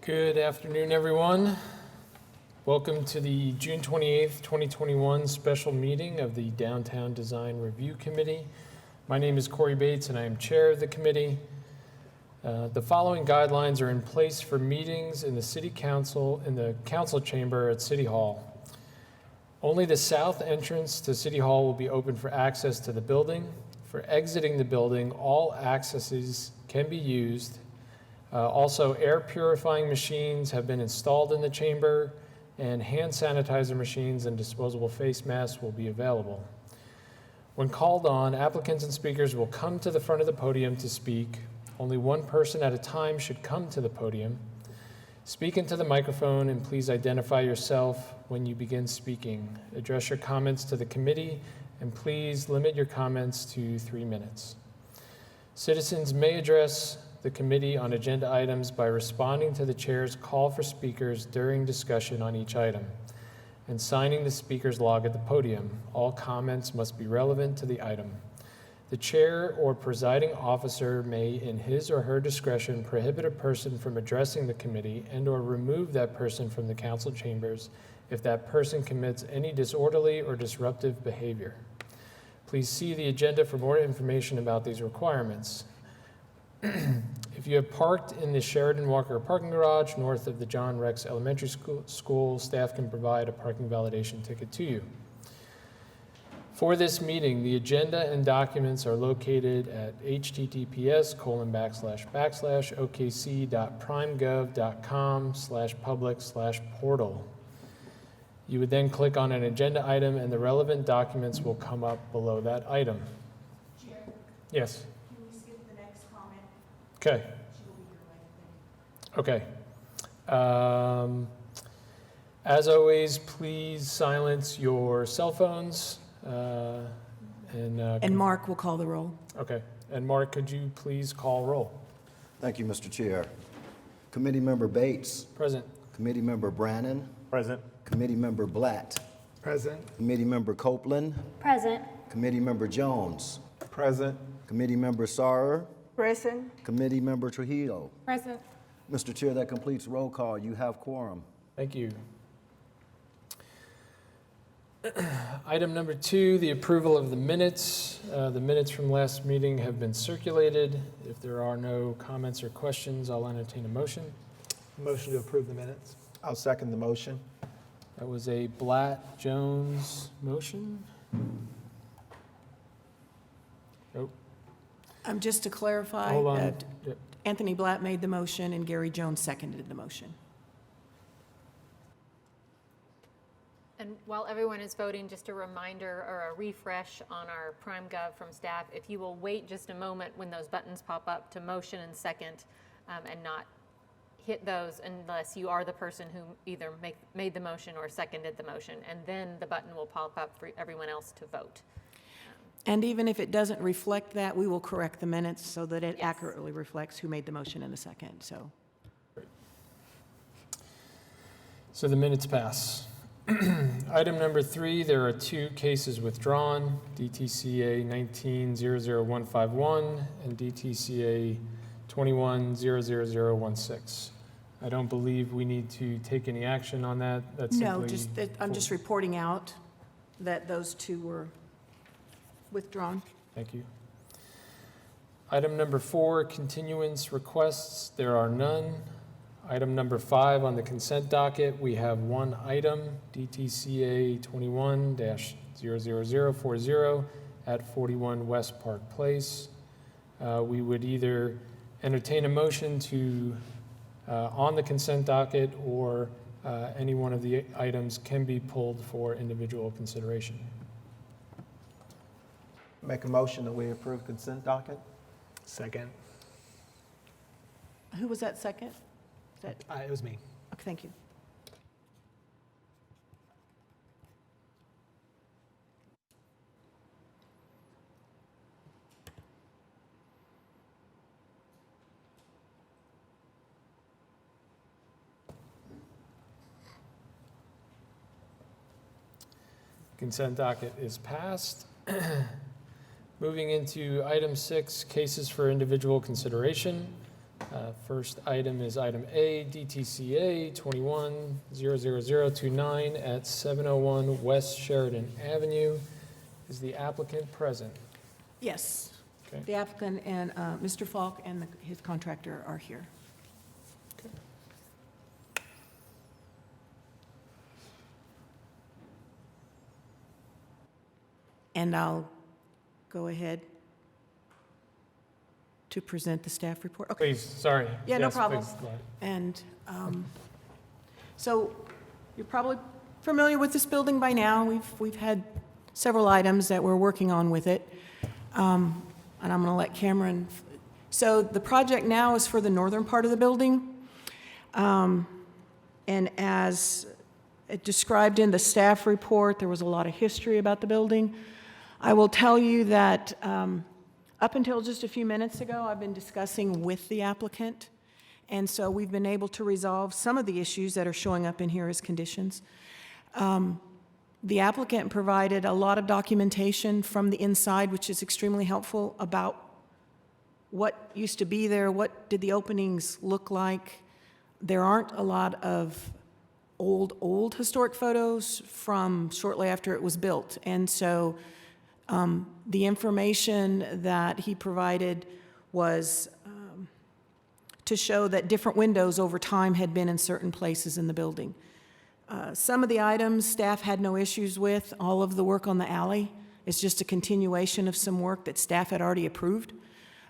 Good afternoon, everyone. Welcome to the June 28th, 2021 special meeting of the Downtown Design Review Committee. My name is Corey Bates and I am chair of the committee. The following guidelines are in place for meetings in the City Council, in the Council Chamber at City Hall. Only the south entrance to City Hall will be open for access to the building. For exiting the building, all accesses can be used. Also, air purifying machines have been installed in the chamber, and hand sanitizer machines and disposable face masks will be available. When called on, applicants and speakers will come to the front of the podium to speak. Only one person at a time should come to the podium. Speak into the microphone and please identify yourself when you begin speaking. Address your comments to the committee and please limit your comments to 3 minutes. Citizens may address the committee on agenda items by responding to the chair's call for speakers during discussion on each item and signing the speaker's log at the podium. All comments must be relevant to the item. The chair or presiding officer may, in his or her discretion, prohibit a person from addressing the committee and/or remove that person from the council chambers if that person commits any disorderly or disruptive behavior. Please see the agenda for more information about these requirements. If you have parked in the Sheridan Walker parking garage north of the John Rex Elementary School, staff can provide a parking validation ticket to you. For this meeting, the agenda and documents are located at https://okc.primegov.com/public/portal. You would then click on an agenda item and the relevant documents will come up below that item. Chair, Yes. can we skip the next comment? Okay. She will be here later. Okay. As always, please silence your cell phones. And Mark will call the roll. Okay. And Mark, could you please call roll? Thank you, Mr. Chair. Committee Member Bates. Present. Committee Member Brannon. Present. Committee Member Blatt. Present. Committee Member Copeland. Present. Committee Member Jones. Present. Committee Member Sauer. Present. Committee Member Trujillo. Present. Mr. Chair, that completes roll call. You have quorum. Thank you. Item number 2, the approval of the minutes. The minutes from last meeting have been circulated. If there are no comments or questions, I'll entertain a motion. Motion to approve the minutes. I'll second the motion. That was a Blatt-Jones motion. Oh, Just to clarify, hold on. Yep. Anthony Blatt made the motion and Gary Jones seconded the motion. And while everyone is voting, just a reminder or a refresh on our PrimeGov from staff. If you will wait just a moment when those buttons pop up to motion and second and not hit those unless you are the person who either made the motion or seconded the motion. And then the button will pop up for everyone else to vote. And even if it doesn't reflect that, we will correct the minutes so that it Yes. accurately reflects who made the motion in the second. So the minutes pass. Item number 3, there are 2 cases withdrawn, DTCA 19-00151 and DTCA 21-00016. I don't believe we need to take any action on that. That's No, simply I'm just reporting out that those 2 were withdrawn. Thank you. Item number 4, continuance requests. There are none. Item number 5 on the consent docket, we have 1 item, DTCA 21-00040 at 41 West Park Place. We would either entertain a motion to on the consent docket or any one of the items can be pulled for individual consideration. Make a motion that we approve consent docket. Second. Who was that second? It was me. Okay, thank you. Consent docket is passed. Moving into item 6, cases for individual consideration. First item is item A, DTCA 21-00029 at 701 West Sheridan Avenue. Is the applicant present? Yes. Okay. The applicant and Mr. Falk and his contractor are here. And I'll go ahead to present the staff report. Okay. Please, sorry. Yeah, no Yes, problem. please, go ahead. And so you're probably familiar with this building by now. We've had several items that we're working on with it. And I'm going to let Cameron. So the project now is for the northern part of the building. And as described in the staff report, there was a lot of history about the building. I will tell you that up until just a few minutes ago, I've been discussing with the applicant. And so we've been able to resolve some of the issues that are showing up in here as conditions. The applicant provided a lot of documentation from the inside, which is extremely helpful, about what used to be there, what did the openings look like. There aren't a lot of old historic photos from shortly after it was built. And so the information that he provided was to show that different windows over time had been in certain places in the building. Some of the items staff had no issues with. All of the work on the alley is just a continuation of some work that staff had already approved.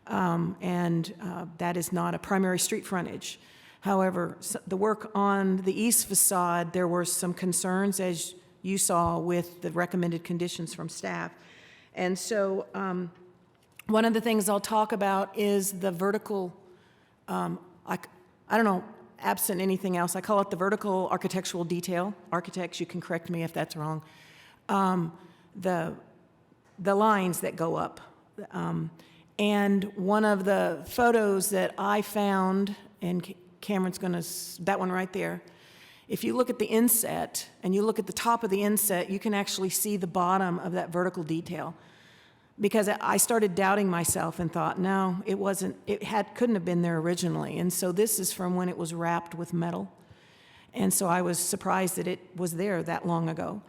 And that is not a primary street frontage. However, the work on the east facade, there were some concerns, as you saw, with the recommended conditions from staff. And so one of the things I'll talk about is the vertical, I don't know, absent anything else, I call it the vertical architectural detail. Architects, you can correct me if that's wrong. The lines that go up. And one of the photos that I found, and Cameron's gonna, that one right there, if you look at the inset and you look at the top of the inset, you can actually see the bottom of that vertical detail. Because I started doubting myself and thought, no, it wasn't, couldn't have been there originally. And so this is from when it was wrapped with metal. And so I was surprised that it was there that long ago.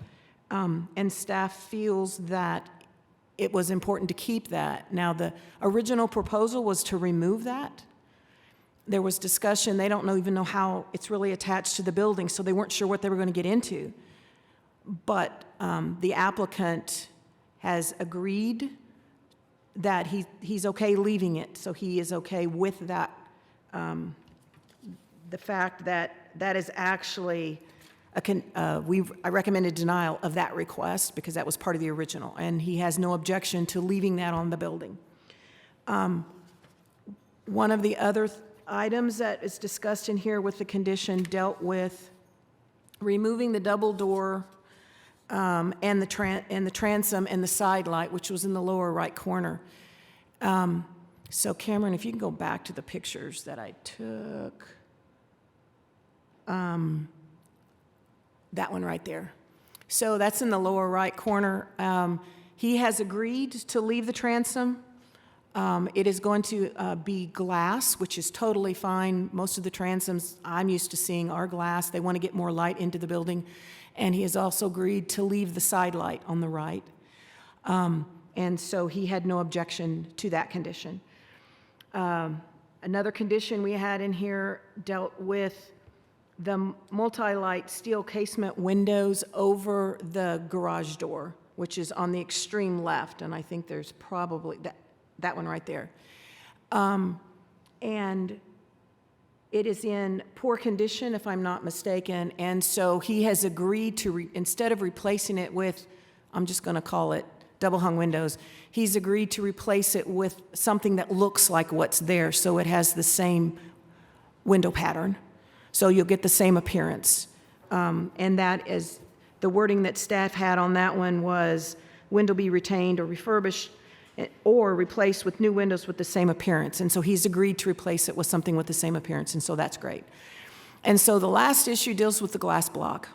And staff feels that it was important to keep that. Now, the original proposal was to remove that. There was discussion, they don't even know how it's really attached to the building, so they weren't sure what they were going to get into. But the applicant has agreed that he's okay leaving it, so he is okay with that. The fact that that is actually, I recommended denial of that request because that was part of the original, and he has no objection to leaving that on the building. One of the other items that is discussed in here with the condition dealt with removing the double door and the transom and the side light, which was in the lower right corner. So Cameron, if you can go back to the pictures that I took. That one right there. So that's in the lower right corner. He has agreed to leave the transom. It is going to be glass, which is totally fine. Most of the transoms I'm used to seeing are glass. They want to get more light into the building. And he has also agreed to leave the side light on the right. And so he had no objection to that condition. Another condition we had in here dealt with the multi-light steel casement windows over the garage door, which is on the extreme left. And I think there's probably that one right there. And it is in poor condition, if I'm not mistaken, and so he has agreed to, instead of replacing it with, I'm just going to call it double-hung windows, he's agreed to replace it with something that looks like what's there, so it has the same window pattern, so you'll get the same appearance. And that is, the wording that staff had on that one was, window be retained or refurbished, or replaced with new windows with the same appearance. And so he's agreed to replace it with something with the same appearance, and so that's great. And so the last issue deals with the glass block.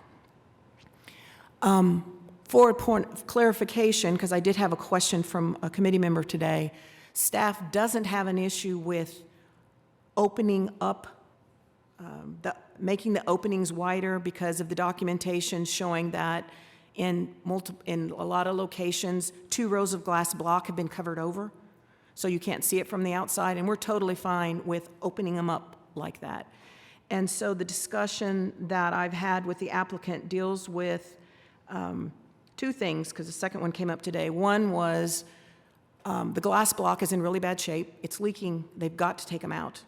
For a point of clarification, because I did have a question from a committee member today, staff doesn't have an issue with opening up, making the openings wider because of the documentation showing that in a lot of locations, 2 rows of glass block have been covered over, so you can't see it from the outside, and we're totally fine with opening them up like that. And so the discussion that I've had with the applicant deals with 2 things, because the second one came up today. One was the glass block is in really bad shape. It's leaking. They've got to take them out.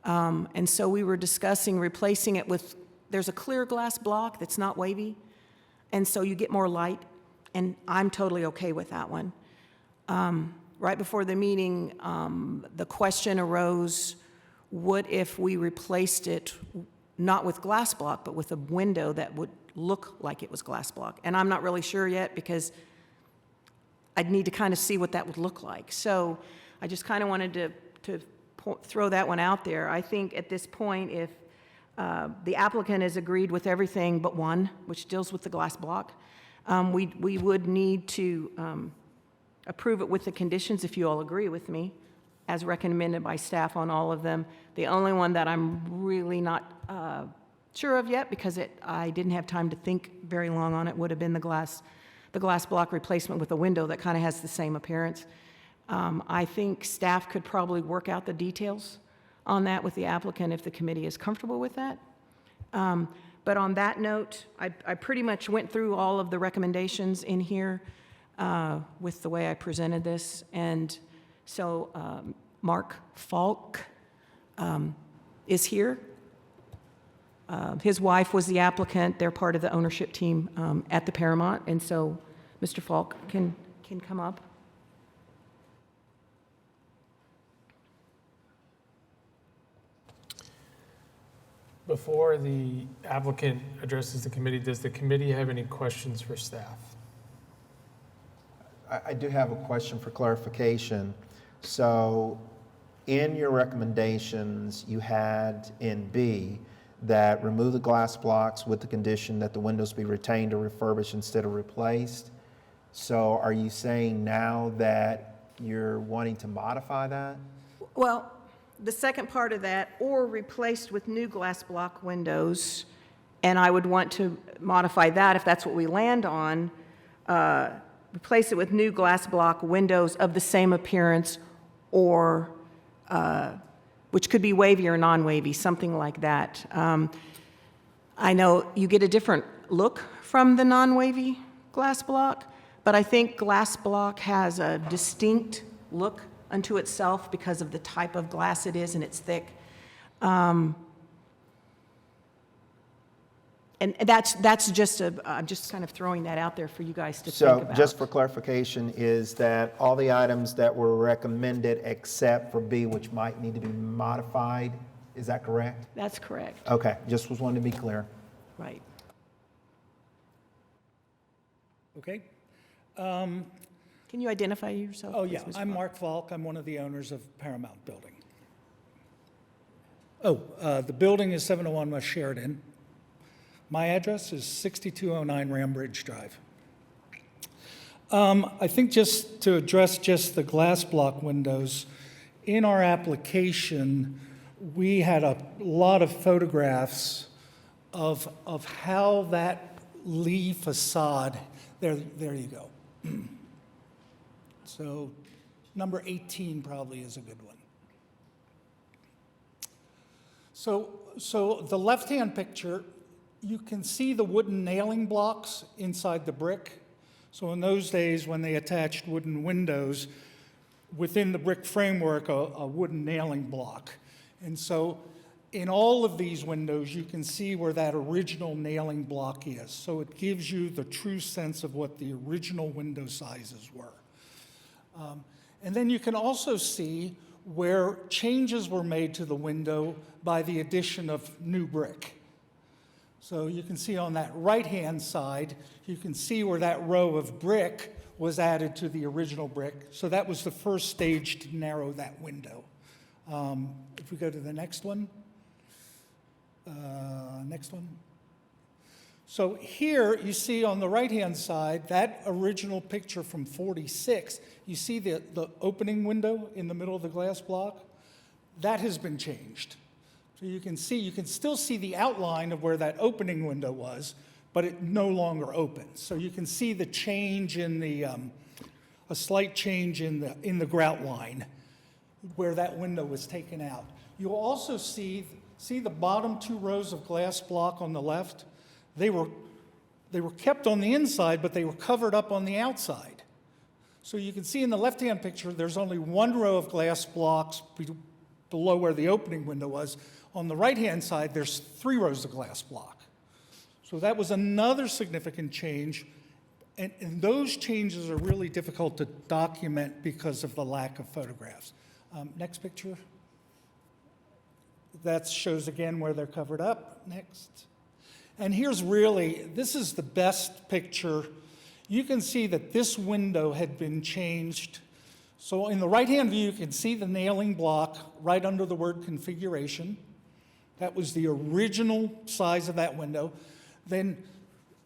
And so we were discussing replacing it with, there's a clear glass block that's not wavy, and so you get more light, and I'm totally okay with that one. Right before the meeting, the question arose, what if we replaced it not with glass block, but with a window that would look like it was glass block? And I'm not really sure yet because I'd need to kind of see what that would look like. So I just kind of wanted to throw that one out there. I think at this point, if the applicant has agreed with everything but one, which deals with the glass block, we would need to approve it with the conditions, if you all agree with me, as recommended by staff on all of them. The only one that I'm really not sure of yet, because I didn't have time to think very long on it, would have been the glass block replacement with a window that kind of has the same appearance. I think staff could probably work out the details on that with the applicant if the committee is comfortable with that. But on that note, I pretty much went through all of the recommendations in here with the way I presented this. And so Mark Falk is here. His wife was the applicant. They're part of the ownership team at the Paramount. And so Mr. Falk can come up. Before the applicant addresses the committee, does the committee have any questions for staff? I do have a question for clarification. So in your recommendations, you had in B that remove the glass blocks with the condition that the windows be retained or refurbished instead of replaced. So are you saying now that you're wanting to modify that? Well, the second part of that, or replaced with new glass block windows, and I would want to modify that if that's what we land on, replace it with new glass block windows of the same appearance, or which could be wavy or non-wavy, something like that. I know you get a different look from the non-wavy glass block, but I think glass block has a distinct look unto itself because of the type of glass it is and it's thick. And that's just I'm just kind of throwing that out there for you guys to think So about. just for clarification, is that all the items that were recommended except for B, which might need to be modified, is that correct? That's correct, Okay, just was wanting to be clear. right. Okay. Can you identify yourself? Oh, please, yeah, Mr. I'm Falk? Mark Falk. I'm one of the owners of Paramount Building. Oh, the building is 701 West Sheridan. My address is 6209 Rambridge Drive. I think just to address just the glass block windows, in our application, we had a lot of photographs of how that lee facade, there you go. So number 18 probably is a good one. So the left-hand picture, you can see the wooden nailing blocks inside the brick. So in those days when they attached wooden windows, within the brick framework, a wooden nailing block. And so in all of these windows, you can see where that original nailing block is. So it gives you the true sense of what the original window sizes were. And then you can also see where changes were made to the window by the addition of new brick. So you can see on that right-hand side, you can see where that row of brick was added to the original brick. So that was the first stage to narrow that window. If we go to the next one. Next one. So here you see on the right-hand side, that original picture from 46, you see the opening window in the middle of the glass block? that has been changed. So you can still see the outline of where that opening window was, but it no longer opens. So you can see the change in the, a slight change in the grout line where that window was taken out. You'll also see the bottom 2 rows of glass block on the left? They were kept on the inside, but they were covered up on the outside. So you can see in the left-hand picture, there's only 1 row of glass blocks below where the opening window was. On the right-hand side, there's 3 rows of glass block. So that was another significant change. And those changes are really difficult to document because of the lack of photographs. Next picture. That shows again where they're covered up. Next. And this is the best picture. You can see that this window had been changed. So in the right-hand view, you can see the nailing block right under the word configuration. That was the original size of that window. Then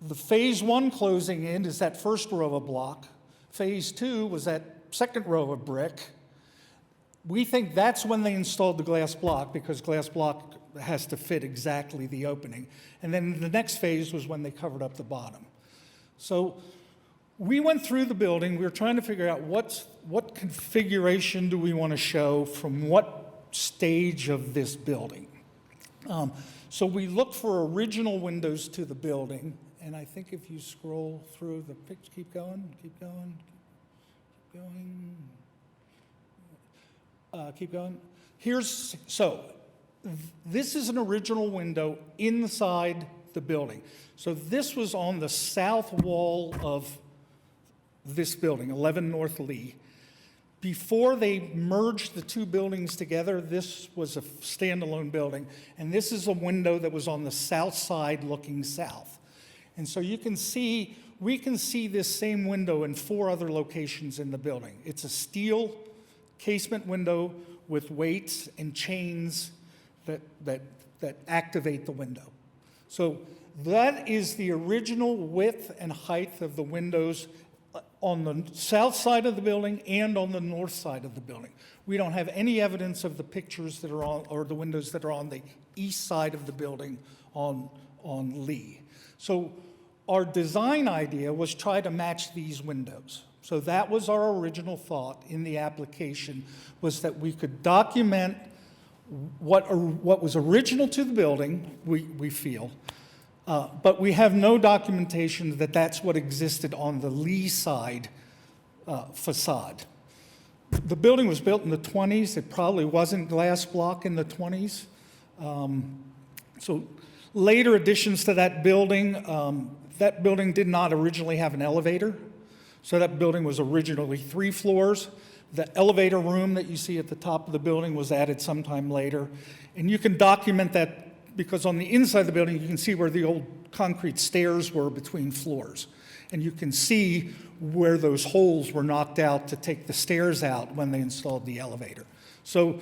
the phase 1 closing in is that first row of block. Phase 2 was that second row of brick. We think that's when they installed the glass block, because glass block has to fit exactly the opening. And then the next phase was when they covered up the bottom. So we went through the building. We were trying to figure out what configuration do we want to show from what stage of this building. So we looked for original windows to the building. And I think if you scroll through the picture, keep going. This is an original window inside the building. So this was on the south wall of this building, 11 North Lee. Before they merged the 2 buildings together, this was a standalone building. And this is a window that was on the south side looking south. And so we can see this same window in 4 other locations in the building. It's a steel casement window with weights and chains that activate the window. So that is the original width and height of the windows on the south side of the building and on the north side of the building. We don't have any evidence of the pictures that are on, or the windows that are on the east side of the building on Lee. So our design idea was try to match these windows. So that was our original thought in the application, was that we could document what was original to the building, we feel, but we have no documentation that that's what existed on the lee side facade. The building was built in the 20s. It probably wasn't glass block in the 20s. So later additions to that building did not originally have an elevator. So that building was originally 3 floors. The elevator room that you see at the top of the building was added sometime later. And you can document that because on the inside of the building, you can see where the old concrete stairs were between floors. And you can see where those holes were knocked out to take the stairs out when they installed the elevator. So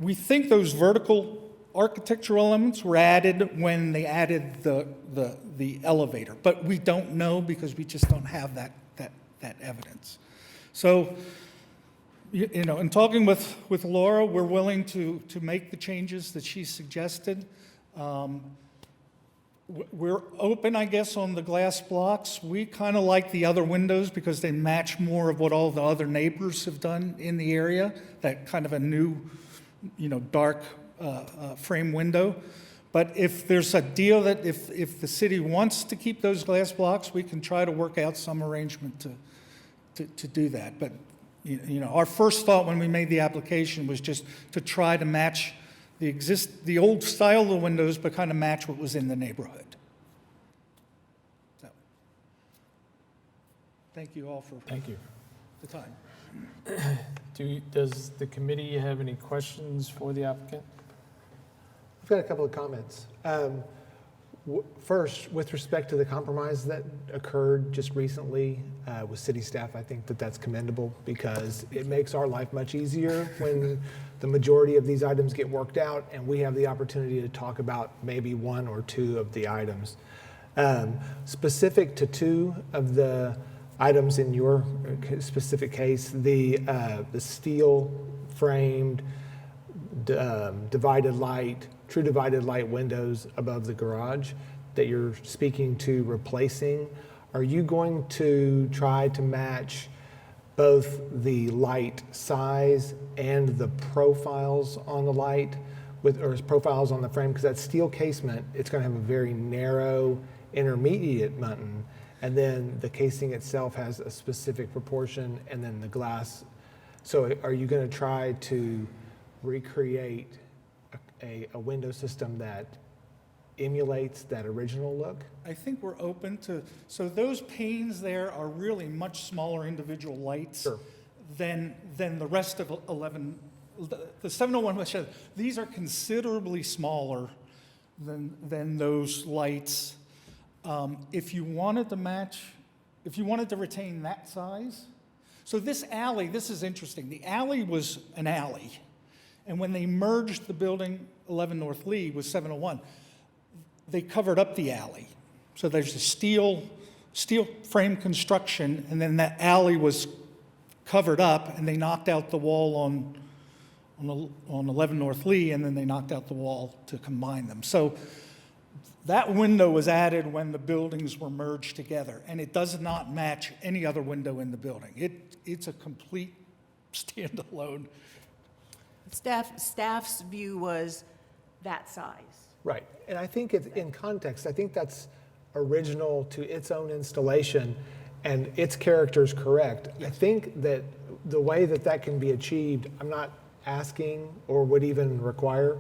we think those vertical architectural elements were added when they added the elevator. But we don't know because we just don't have that evidence. So, you know, in talking with Laura, we're willing to make the changes that she suggested. We're open, I guess, on the glass blocks. We kind of like the other windows because they match more of what all the other neighbors have done in the area, that kind of a new, you know, dark frame window. But if there's a deal that if the city wants to keep those glass blocks, we can try to work out some arrangement to do that. But you know, our first thought when we made the application was just to try to match the old style of the windows, but kind of match what was in the neighborhood. So, thank you all for the time. Does the committee have any questions for the applicant? I've got a couple of comments. First, with respect to the compromise that occurred just recently with city staff, I think that that's commendable because it makes our life much easier when the majority of these items get worked out and we have the opportunity to talk about maybe 1 or 2 of the items. Specific to 2 of the items in your specific case, the steel framed divided light, true divided light windows above the garage that you're speaking to replacing. Are you going to try to match both the light size and the profiles on the light or profiles on the frame? Because that steel casement, it's going to have a very narrow intermediate button, and then the casing itself has a specific proportion, and then the glass. So are you going to try to recreate a window system that emulates that original look? I think we're open to, so those panes there are really much smaller individual lights Sure. than the rest of 11, the 701 West Shedd. These are considerably smaller than those lights. If you wanted to match, if you wanted to retain that size, so this alley, this is interesting. The alley was an alley. And when they merged the building 11 North Lee with 701, they covered up the alley. So there's a steel frame construction, and then that alley was covered up, and they knocked out the wall on 11 North Lee, and then they knocked out the wall to combine them. So that window was added when the buildings were merged together, and it does not match any other window in the building. It's a complete standalone. Staff's view was that size. Right, and I think it's in context, I think that's original to its own installation, and its character is correct. I think that the way that that can be achieved, I'm not asking or would even require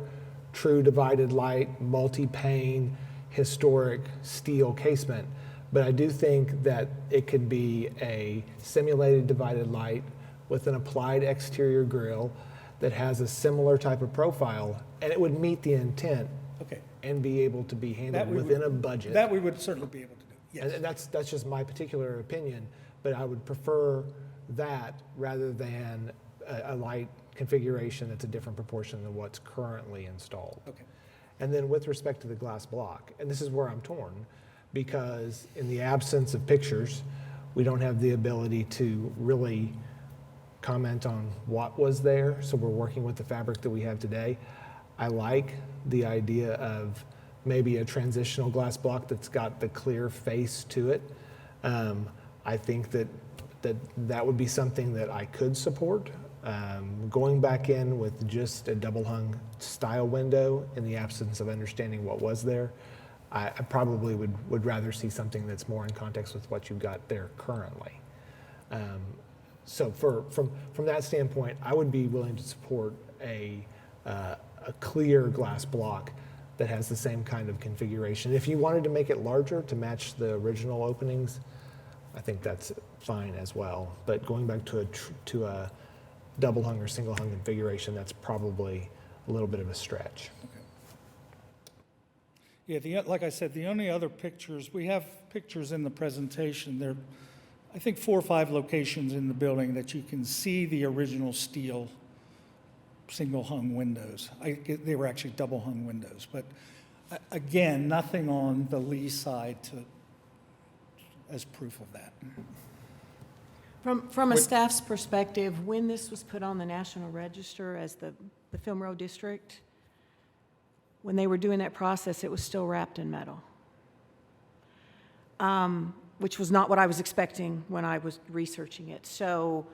true divided light, multi-pane, historic steel casement, but I do think that it could be a simulated divided light with an applied exterior grille that has a similar type of profile, and it would meet the intent Okay. and be able to be handled within a budget. That we would certainly be able to do, yes. And that's just my particular opinion, but I would prefer that rather than a light configuration that's a different proportion than what's currently installed. Okay. And then with respect to the glass block, and this is where I'm torn, because in the absence of pictures, we don't have the ability to really comment on what was there, so we're working with the fabric that we have today. I like the idea of maybe a transitional glass block that's got the clear face to it. I think that would be something that I could support. Going back in with just a double hung style window in the absence of understanding what was there, I probably would rather see something that's more in context with what you've got there currently. So from that standpoint, I would be willing to support a clear glass block that has the same kind of configuration. If you wanted to make it larger to match the original openings, I think that's fine as well. But going back to a double hung or single hung configuration, that's probably a little bit of a stretch. Okay. Yeah, like I said, the only other pictures, we have pictures in the presentation. There are, I think, 4 or 5 locations in the building that you can see the original steel single hung windows. They were actually double hung windows, but again, nothing on the Lee side as proof of that. From a staff's perspective, when this was put on the National Register as the Film Row District, when they were doing that process, it was still wrapped in metal, which was not what I was expecting when I was researching it. So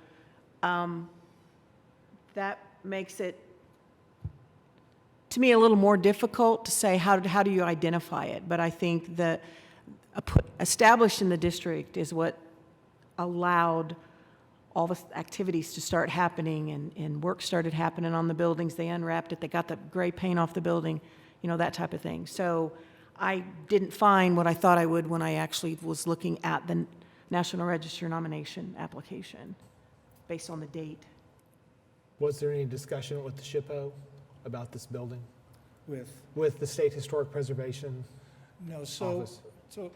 that makes it, to me, a little more difficult to say how do you identify it. But I think that established in the district is what allowed all the activities to start happening, and work started happening on the buildings. They unwrapped it, they got the gray paint off the building, that type of thing. So I didn't find what I thought I would when I actually was looking at the National Register nomination application based on the date. Was there any discussion with the SHPO about this building? With the State Historic Preservation no, so Office? so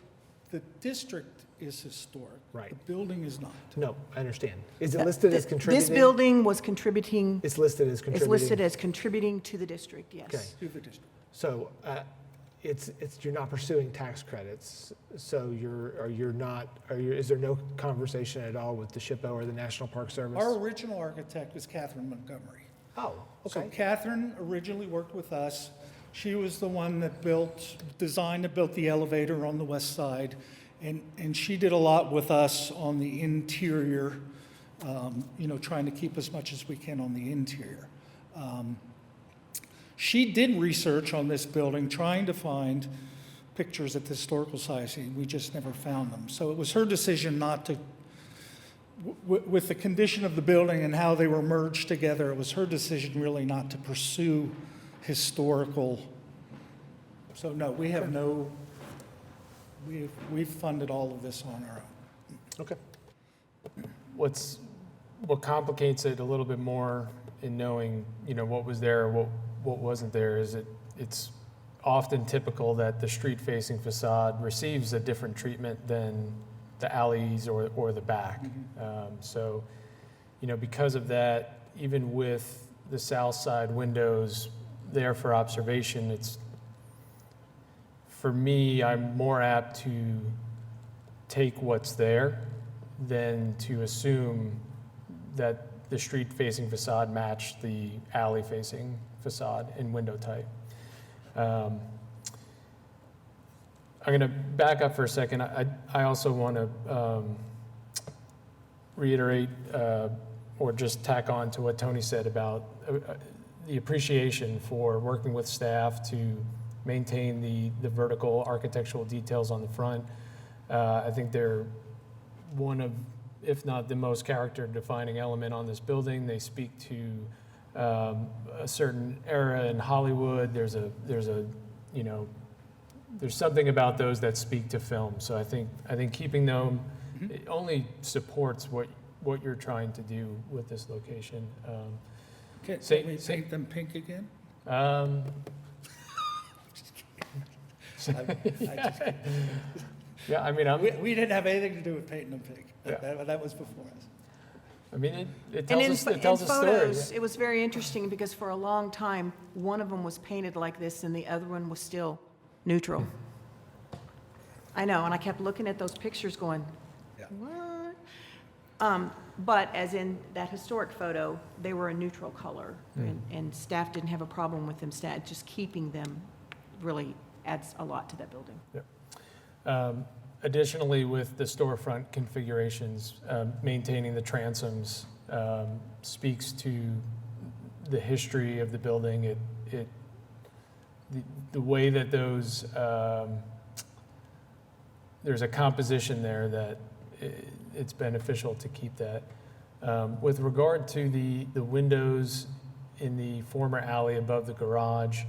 the district is historic. Right. The building is not. No, I understand. Is it listed as contributing? This building was contributing, It's listed as is contributing? listed as contributing to the district, yes. Okay. To the district. So you're not pursuing tax credits, so is there no conversation at all with the SHPO or the National Park Service? Our original architect was Catherine Montgomery. Oh, So okay. Catherine originally worked with us. She was the one that designed and built the elevator on the west side. And she did a lot with us on the interior, trying to keep as much as we can on the interior. She did research on this building, trying to find pictures at the Historical Society. We just never found them. So it was her decision not to, with the condition of the building and how they were merged together, it was her decision really not to pursue historical. So no, we have no, we've funded all of this on our own. Okay. What complicates it a little bit more in knowing, what was there, what wasn't there, is it's often typical that the street-facing facade receives a different treatment than the alleys or the back. So, because of that, even with the south side windows there for observation, for me, I'm more apt to take what's there than to assume that the street-facing facade matched the alley-facing facade in window type. I'm going to back up for a second. I also want to reiterate or just tack on to what Tony said about the appreciation for working with staff to maintain the vertical architectural details on the front. I think they're one of, if not the most character-defining element on this building. They speak to a certain era in Hollywood. There's something about those that speak to film. So I think keeping them, it only supports what you're trying to do with this location. Can we paint them pink again? Yeah, I mean, We didn't have anything to do with painting them pink. Yeah. That was before us. it And tells in a story. photos, it was very interesting because for a long time, one of them was painted like this and the other one was still neutral. I know, and I kept looking at those pictures going, Yeah. what? But as in that historic photo, they were a neutral color, and staff didn't have a problem with them. Just keeping them really adds a lot to that building. Additionally, with the storefront configurations, maintaining the transoms speaks to the history of the building. The way that those, there's a composition there that it's beneficial to keep that. With regard to the windows in the former alley above the garage,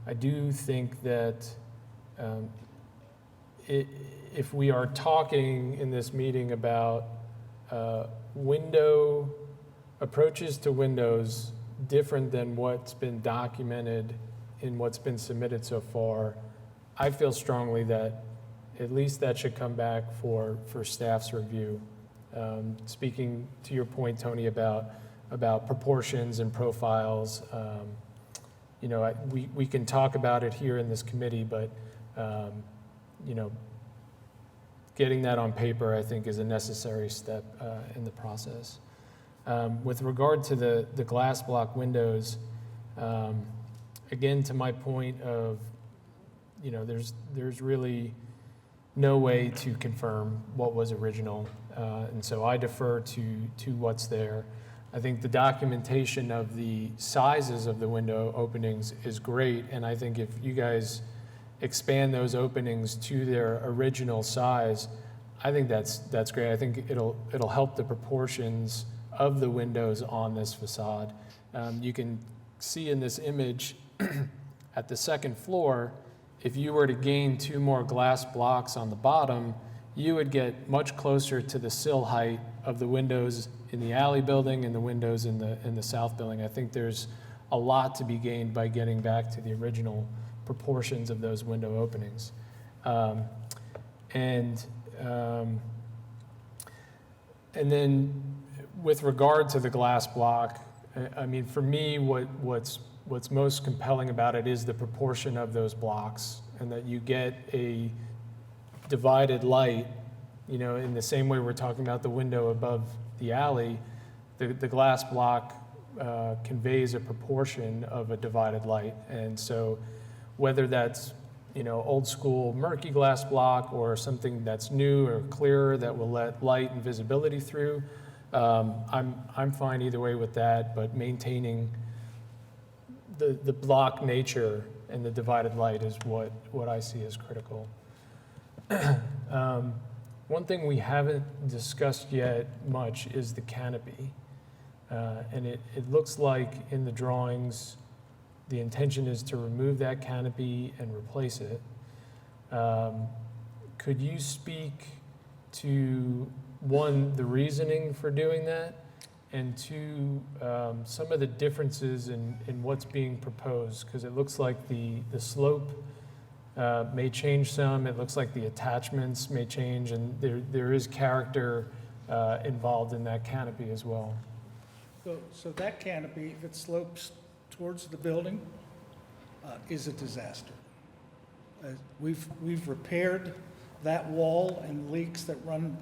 I do think that if we are talking in this meeting about window approaches to windows different than what's been documented in what's been submitted so far, I feel strongly that at least that should come back for staff's review. Speaking to your point, Tony, about proportions and profiles, we can talk about it here in this committee, but getting that on paper, I think, is a necessary step in the process. With regard to the glass block windows, again, to my point of, there's really no way to confirm what was original, and so I defer to what's there. I think the documentation of the sizes of the window openings is great, and I think if you guys expand those openings to their original size, I think that's great. I think it'll help the proportions of the windows on this facade. You can see in this image at the second floor, if you were to gain 2 more glass blocks on the bottom, you would get much closer to the sill height of the windows in the alley building and the windows in the south building. I think there's a lot to be gained by getting back to the original proportions of those window openings. And then with regard to the glass block, I mean, for me, what's most compelling about it is the proportion of those blocks, and that you get a divided light, in the same way we're talking about the window above the alley. The glass block conveys a proportion of a divided light. And so whether that's, old school murky glass block or something that's new or clearer that will let light and visibility through, I'm fine either way with that, but maintaining the block nature and the divided light is what I see as critical. One thing we haven't discussed yet much is the canopy. And it looks like in the drawings, the intention is to remove that canopy and replace it. Could you speak to, one, the reasoning for doing that, and two, some of the differences in what's being proposed? Because it looks like the slope may change some, it looks like the attachments may change, and there is character involved in that canopy as well. So that canopy that slopes towards the building is a disaster. We've repaired that wall and leaks that run,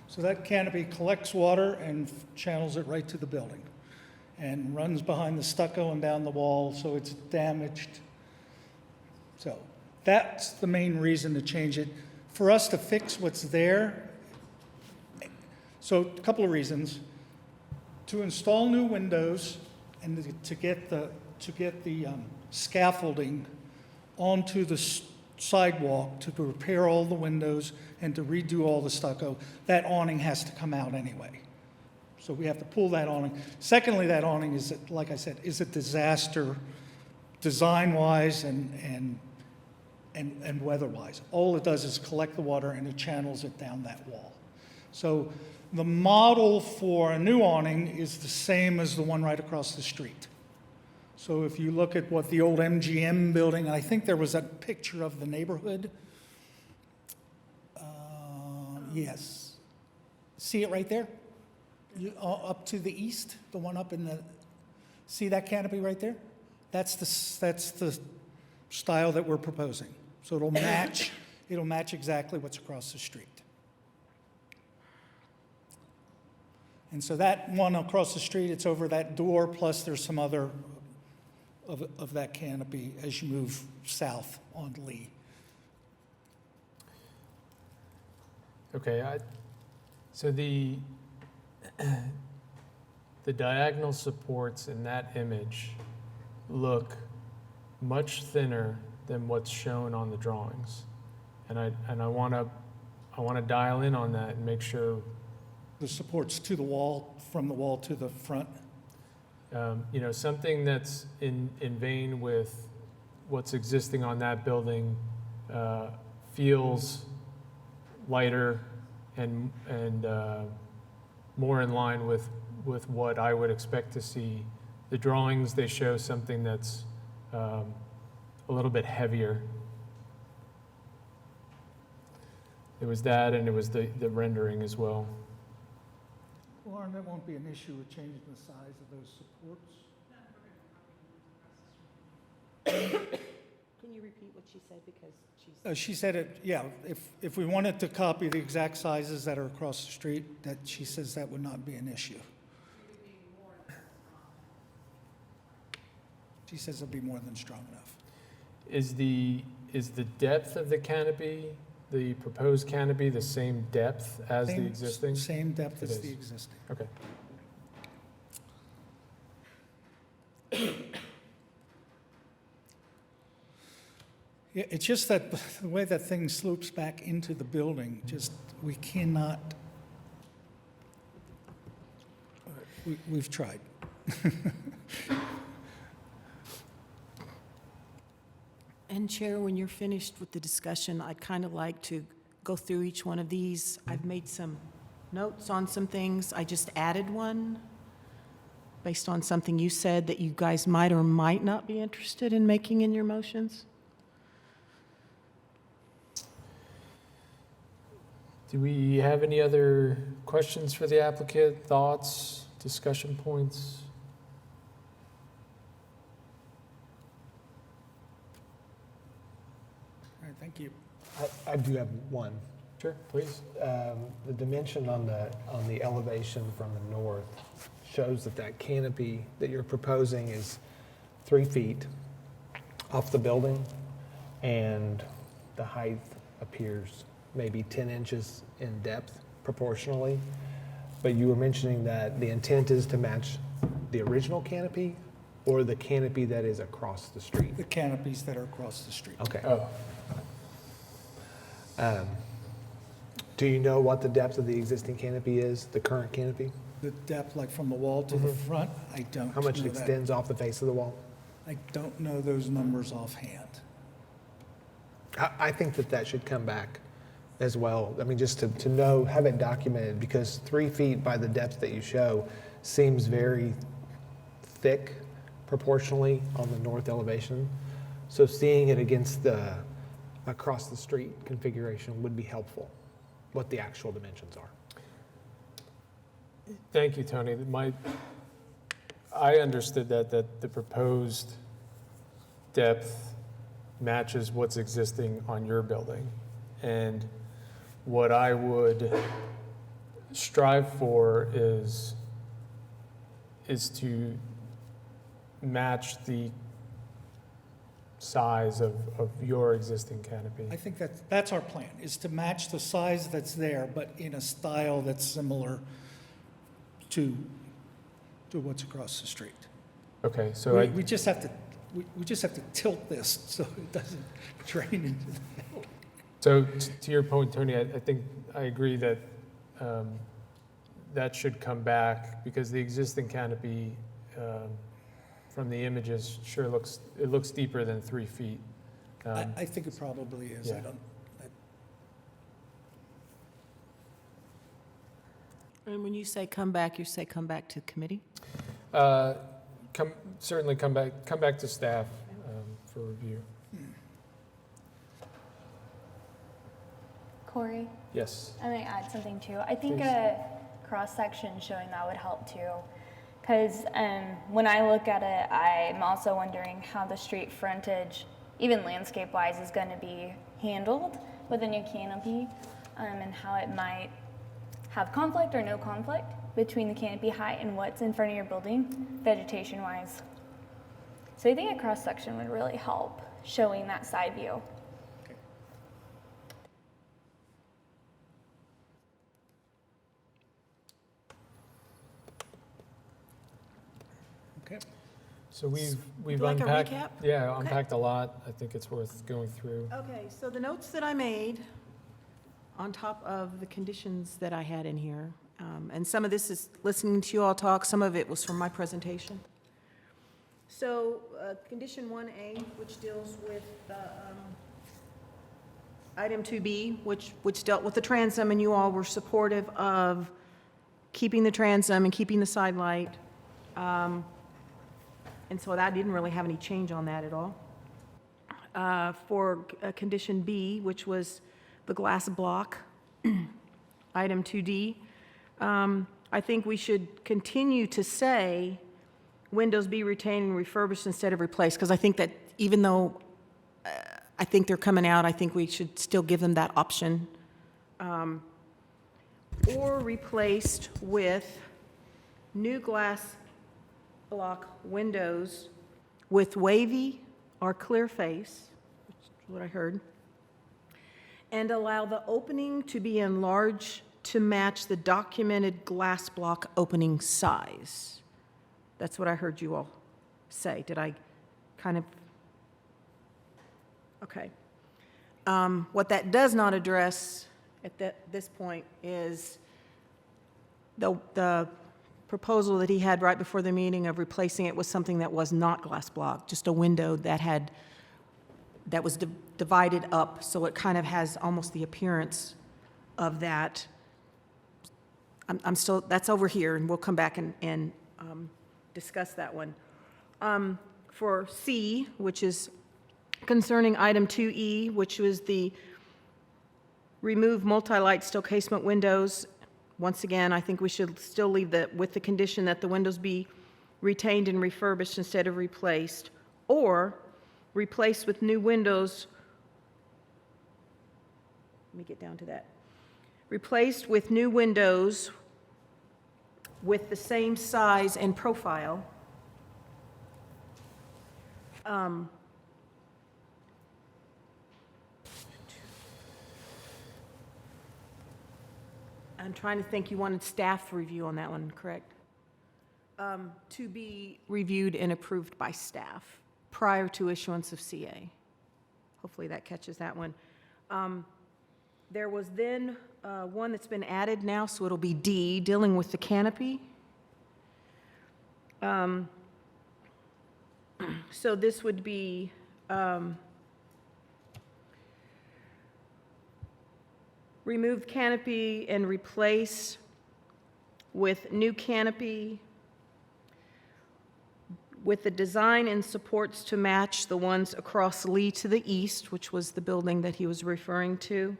so that canopy collects water and channels it right to the building and runs behind the stucco and down the wall, so it's damaged. So that's the main reason to change it. For us to fix what's there, so a couple of reasons. To install new windows and to get the scaffolding onto the sidewalk, to repair all the windows and to redo all the stucco, that awning has to come out anyway. So we have to pull that awning. Secondly, that awning is, like I said, is a disaster design-wise and weather-wise. All it does is collect the water and it channels it down that wall. So the model for a new awning is the same as the one right across the street. So if you look at what the old MGM building, I think there was a picture of the neighborhood. Yes. See it right there? Up to the east, the one up in the, see that canopy right there? That's the style that we're proposing. So it'll match exactly what's across the street. And so that one across the street, it's over that door, plus there's some other of that canopy as you move south on Lee. Okay, so the diagonal supports in that image look much thinner than what's shown on the drawings. And I want to dial in on that and make sure The supports to the wall, from the wall to the front. something that's in vein with what's existing on that building feels lighter and more in line with what I would expect to see. The drawings, they show something that's a little bit heavier. It was that, and it was the rendering as well. Lauren, that won't be an issue with changing the size of those supports. Can you repeat what she said, because she's... She said it, yeah, if we wanted to copy the exact sizes that are across the street, that she says that would not be an issue. She says it'll be more than strong enough. Is the depth of the canopy, the proposed canopy, the same depth as the existing? Same depth It as is. the existing. Okay. Yeah, it's just that the way that thing slopes back into the building, just, we cannot, we've tried. And Chair, when you're finished with the discussion, I'd kind of like to go through each one of these. I've made some notes on some things. I just added one based on something you said that you guys might or might not be interested in making in your motions. Do we have any other questions for the applicant, thoughts, discussion points? All right, thank you. I do have one. Sure, please. The dimension on the elevation from the north shows that that canopy that you're proposing is 3 feet off the building, and the height appears maybe 10 inches in depth proportionally. But you were mentioning that the intent is to match the original canopy or the canopy that is across the street? The canopies that are across the street. Okay. Oh, Do you know what the depth of the existing canopy is, the current canopy? The depth, like from the wall to the front, I don't know How much it that. extends off the face of the wall? I don't know those numbers offhand. I think that that should come back as well. I mean, just to know, have it documented, because 3 feet by the depth that you show seems very thick proportionally on the north elevation. So seeing it against the across the street configuration would be helpful, what the actual dimensions are. thank you, Tony. I understood that the proposed depth matches what's existing on your building. And what I would strive for is to match the size of your existing canopy. I think that's our plan, is to match the size that's there, but in a style that's similar to what's across the street. Okay, so We just have to, we just have to tilt this so it doesn't drain into the. So to your point, Tony, I think I agree that that should come back, because the existing canopy from the images sure looks deeper than 3 feet. I think it probably is. I yeah. don't, And when you say come back, you say come back to committee? Certainly come back to staff for review. Corey, Yes. I might add something too. I think Please. a cross-section showing that would help too. Because when I look at it, I'm also wondering how the street frontage, even landscape-wise, is going to be handled with a new canopy, and how it might have conflict or no conflict between the canopy height and what's in front of your building, vegetation-wise. So I think a cross-section would really help showing that side view. okay. So we've you like a unpacked. recap? Yeah, Okay. unpacked a lot. I think it's worth going through. Okay, so the notes that I made on top of the conditions that I had in here, and some of this is listening to you all talk, some of it was from my presentation. So, condition 1A, which deals with the, item 2B, which dealt with the transom, and you all were supportive of keeping the transom and keeping the side light. And so that didn't really have any change on that at all. For condition B, which was the glass block, item 2D, I think we should continue to say windows be retained and refurbished instead of replaced, because I think that even though I think they're coming out, I think we should still give them that option. Or replaced with new glass block windows with wavy or clear face, which is what I heard, and allow the opening to be enlarged to match the documented glass block opening size. That's what I heard you all say. Did I kind of? Okay. What that does not address at this point is the proposal that he had right before the meeting of replacing it with something that was not glass block, just a window that was divided up, so it kind of has almost the appearance of that. I'm still, that's over here, and we'll come back and discuss that one. For C, which is concerning item 2E, which was the remove multi-light steel casement windows. Once again, I think we should still leave that with the condition that the windows be retained and refurbished instead of replaced, or replaced with new windows. Let me get down to that. Replaced with new windows with the same size and profile. I'm trying to think, you wanted staff review on that one, correct? To be reviewed and approved by staff prior to issuance of CA. Hopefully that catches that one. There was then one that's been added now, so it'll be D, dealing with the canopy. So this would be remove canopy and replace with new canopy with the design and supports to match the ones across Lee to the east, which was the building that he was referring to.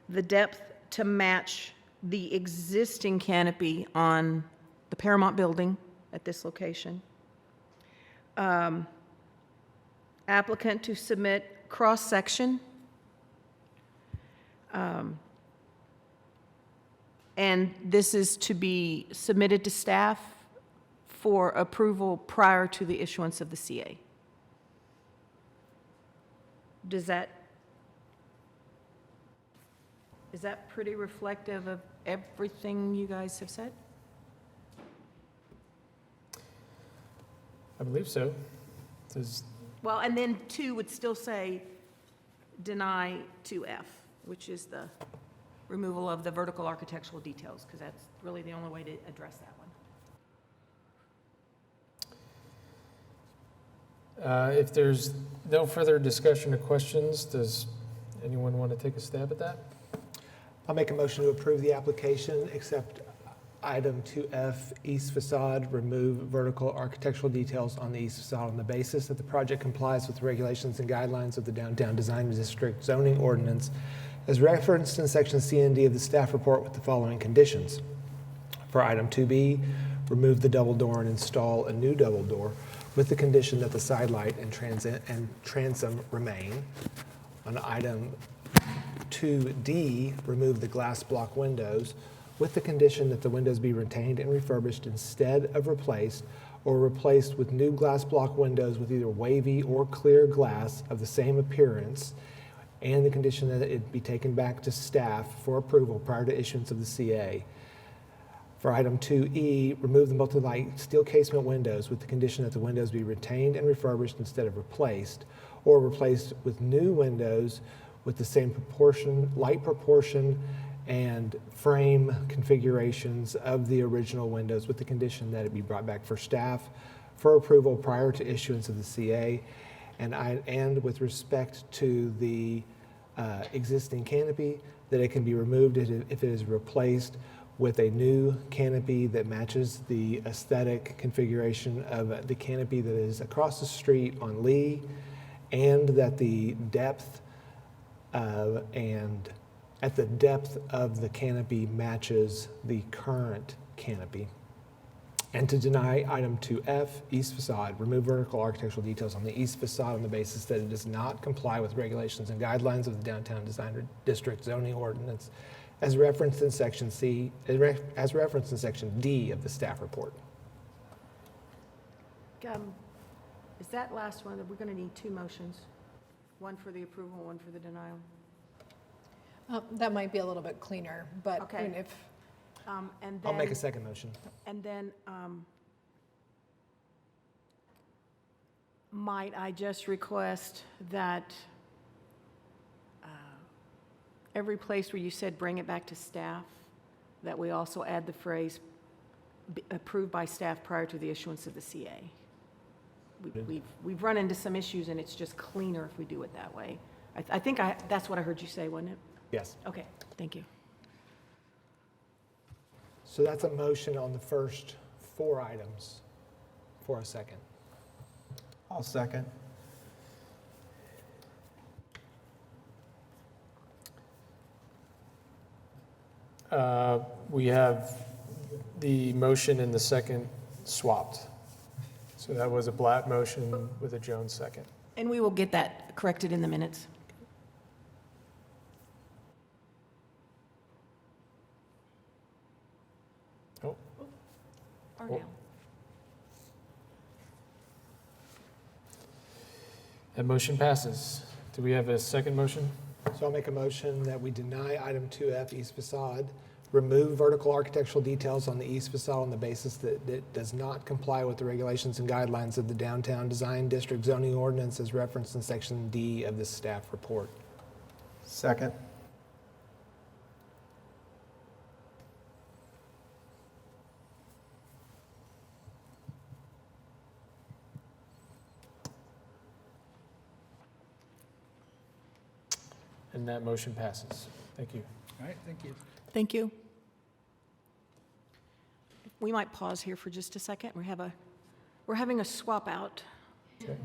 The depth to match the existing canopy on the Paramount building at this location. Applicant to submit cross-section. And this is to be submitted to staff for approval prior to the issuance of the CA. Is that pretty reflective of everything you guys have said? I believe so. Does, Well, and then 2 would still say deny 2F, which is the removal of the vertical architectural details, because that's really the only way to address that one. if there's no further discussion or questions, does anyone want to take a stab at that? I'll make a motion to approve the application, except item 2F, east facade, remove vertical architectural details on the east facade on the basis that the project complies with regulations and guidelines of the Downtown Design District zoning ordinance as referenced in section C and D of the staff report with the following conditions. For item 2B, remove the double door and install a new double door with the condition that the side light and transom remain. On item 2D, remove the glass block windows with the condition that the windows be retained and refurbished instead of replaced, or replaced with new glass block windows with either wavy or clear glass of the same appearance, and the condition that it be taken back to staff for approval prior to issuance of the CA. For item 2E, remove the multi-light steel casement windows with the condition that the windows be retained and refurbished instead of replaced, or replaced with new windows with the same proportion, light proportion, and frame configurations of the original windows with the condition that it be brought back for staff for approval prior to issuance of the CA. And with respect to the existing canopy, that it can be removed if it is replaced with a new canopy that matches the aesthetic configuration of the canopy that is across the street on Lee, and that the depth of the canopy matches the current canopy. And to deny item 2F, east facade, remove vertical architectural details on the east facade on the basis that it does not comply with regulations and guidelines of the Downtown Design District zoning ordinance as referenced in section C, as referenced in section D of the staff report. Is that last one, we're going to need 2 motions, one for the approval, one for the denial? That might be a little bit cleaner, but Okay. I mean, if And then, I'll make a second motion. And then, might I just request that every place where you said bring it back to staff, that we also add the phrase approved by staff prior to the issuance of the CA? We've run into some issues, and it's just cleaner if we do it that way. I think that's what I heard you say, wasn't it? Yes. Okay, thank you. So that's a motion on the first 4 items for a second. I'll second. We have the motion and the second swapped. So that was a Blatt motion with a Jones second. And we will get that corrected in the minutes. Oh, Or Oh. now. that motion passes. Do we have a second motion? So I'll make a motion that we deny item 2F, east facade, remove vertical architectural details on the east facade on the basis that it does not comply with the regulations and guidelines of the Downtown Design District zoning ordinance as referenced in section D of the staff report. Second. And that motion passes. Thank you. All right, thank you. Thank you. We might pause here for just a second. We're having a swap out. Okay.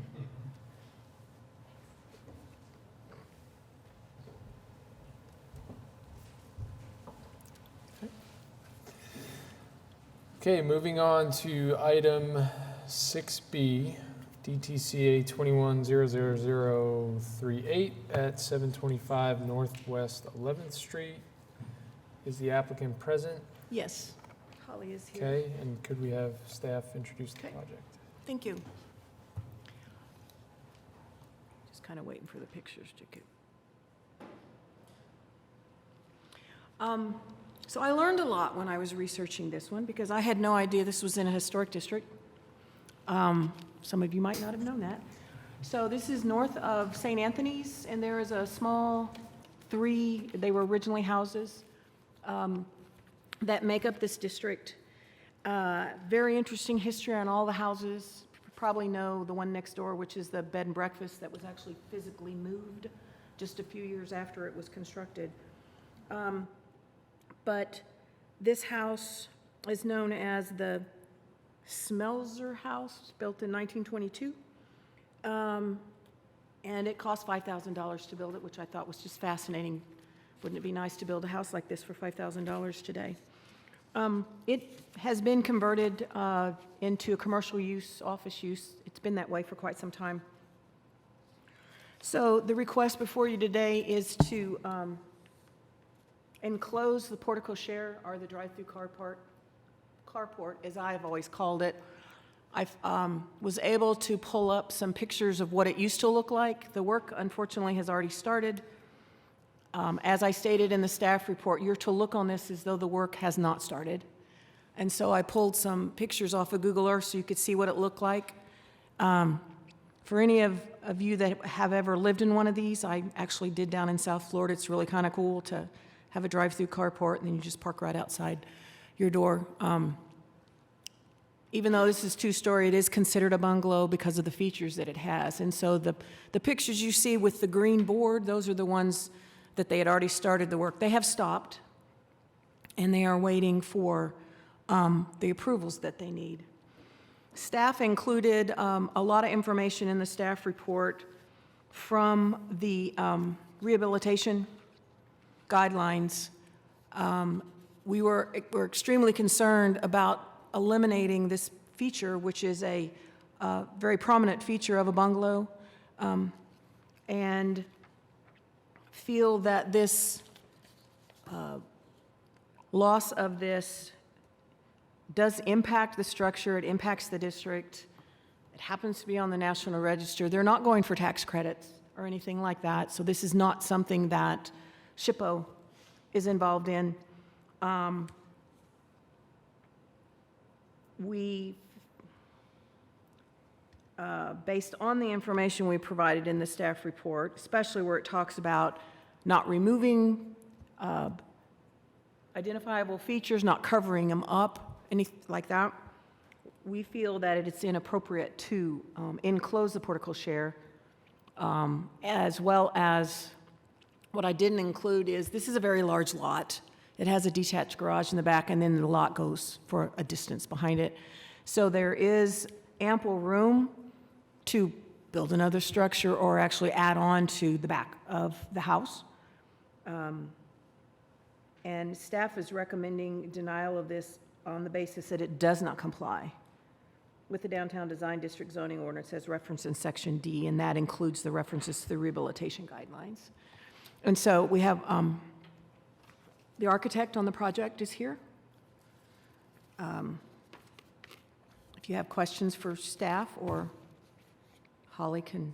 Okay, moving on to item 6B, DTCA 21-00038 at 725 Northwest 11th Street. Is the applicant present? Yes, Holly is here. Okay, and could we have staff introduce the Okay. project? Thank you. Just kind of waiting for the pictures to get. So I learned a lot when I was researching this one because I had no idea this was in a historic district. Some of you might not have known that. So this is north of St. Anthony's, and there is a small they were originally houses that make up this district. Very interesting history on all the houses. You probably know the one next door, which is the bed and breakfast that was actually physically moved just a few years after it was constructed. But this house is known as the Smelser House, built in 1922. And it cost $5,000 to build it, which I thought was just fascinating. Wouldn't it be nice to build a house like this for $5,000 today? It has been converted into a commercial use, office use. It's been that way for quite some time. So the request before you today is to enclose the portico share, or the drive-through carport, as I have always called it. I was able to pull up some pictures of what it used to look like. The work, unfortunately, has already started. As I stated in the staff report, you're to look on this as though the work has not started. And so I pulled some pictures off of Google Earth so you could see what it looked like. For any of you that have ever lived in one of these, I actually did down in South Florida. It's really kind of cool to have a drive-through carport, and then you just park right outside your door. Even though this is two-story, it is considered a bungalow because of the features that it has. And so the pictures you see with the green board, those are the ones that they had already started the work. They have stopped, and they are waiting for the approvals that they need. Staff included a lot of information in the staff report from the rehabilitation guidelines. We were extremely concerned about eliminating this feature, which is a very prominent feature of a bungalow, and feel that this loss of this does impact the structure, it impacts the district. It happens to be on the National Register. They're not going for tax credits or anything like that, so this is not something that SHPO is involved in. Based on the information we provided in the staff report, especially where it talks about not removing identifiable features, not covering them up, anything like that, we feel that it's inappropriate to enclose the portico share, as well as what I didn't include is this is a very large lot. It has a detached garage in the back, and then the lot goes for a distance behind it. So there is ample room to build another structure or actually add on to the back of the house. And staff is recommending denial of this on the basis that it does not comply with the Downtown Design District zoning ordinance as referenced in Section D, and that includes the references to the rehabilitation guidelines. And so we have the architect on the project is here. If you have questions for staff, or Holly can.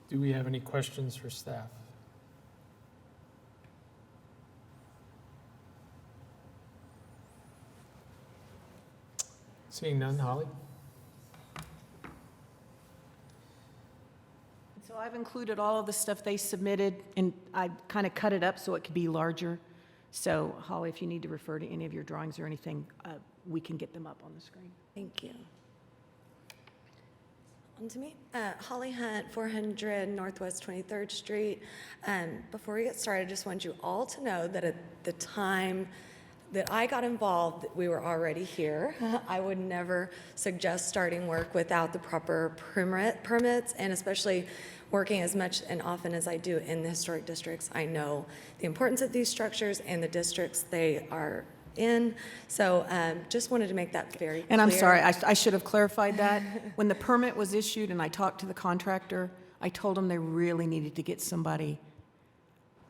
Do we have any questions for staff? Seeing none, Holly? So I've included all of the stuff they submitted, and I kind of cut it up so it could be larger. So Holly, if you need to refer to any of your drawings or anything, we can get them up on the screen. Thank you. On to me. Holly Hunt, 400 Northwest 23rd Street. Before we get started, I just want you all to know that at the time that I got involved, we were already here. I would never suggest starting work without the proper permits, and especially working as much and often as I do in the historic districts. I know the importance of these structures and the districts they are in. So just wanted to make that very clear. And I'm sorry, I should have clarified that. When the permit was issued and I talked to the contractor, I told them they really needed to get somebody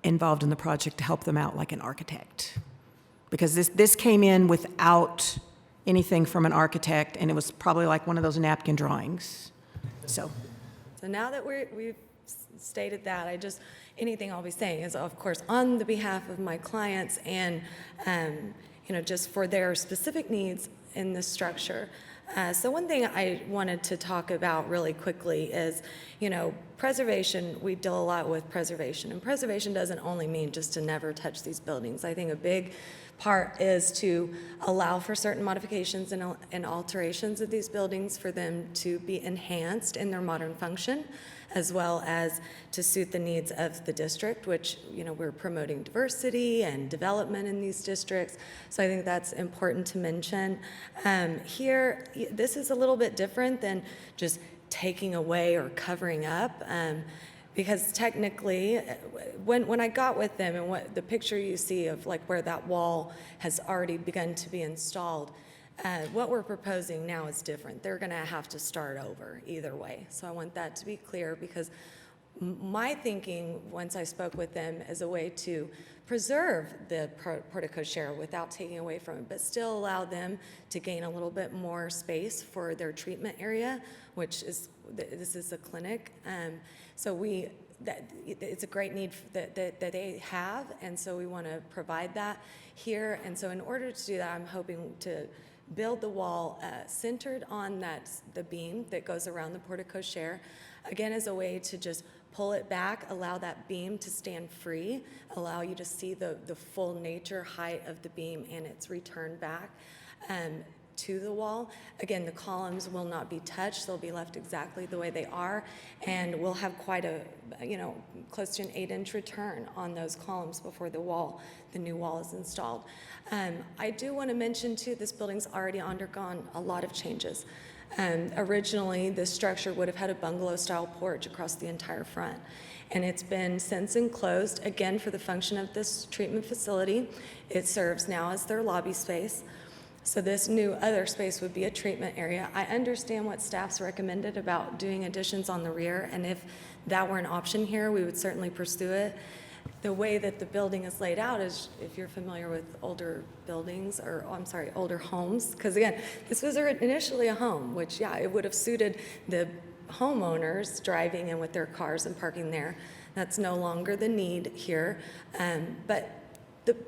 involved in the project to help them out, like an architect. Because this came in without anything from an architect, and it was probably like one of those napkin drawings. So now that we've stated that, anything I'll be saying is, of course, on the behalf of my clients and, just for their specific needs in this structure. So one thing I wanted to talk about really quickly is, preservation. We deal a lot with preservation, and preservation doesn't only mean just to never touch these buildings. I think a big part is to allow for certain modifications and alterations of these buildings for them to be enhanced in their modern function, as well as to suit the needs of the district, which, we're promoting diversity and development in these districts. So I think that's important to mention. Here, this is a little bit different than just taking away or covering up. Because technically, when I got with them, and what the picture you see of like where that wall has already begun to be installed, what we're proposing now is different. They're going to have to start over either way. So I want that to be clear, because my thinking, once I spoke with them, is a way to preserve the portico share without taking away from it, but still allow them to gain a little bit more space for their treatment area, which is, this is a clinic. So it's a great need that they have, and so we want to provide that here. And so in order to do that, I'm hoping to build the wall centered on the beam that goes around the portico share, again, as a way to just pull it back, allow that beam to stand free, allow you to see the full nature height of the beam and its return back to the wall. Again, the columns will not be touched. They'll be left exactly the way they are, and we'll have quite a, close to an 8-inch return on those columns before the new wall is installed. I do want to mention too, this building's already undergone a lot of changes. Originally, this structure would have had a bungalow-style porch across the entire front, and it's been since enclosed, again, for the function of this treatment facility. It serves now as their lobby space. So this new other space would be a treatment area. I understand what staff's recommended about doing additions on the rear, and if that were an option here, we would certainly pursue it. The way that the building is laid out is, if you're familiar with older buildings, or older homes, because again, this was initially a home, which, yeah, it would have suited the homeowners driving in with their cars and parking there. That's no longer the need here, but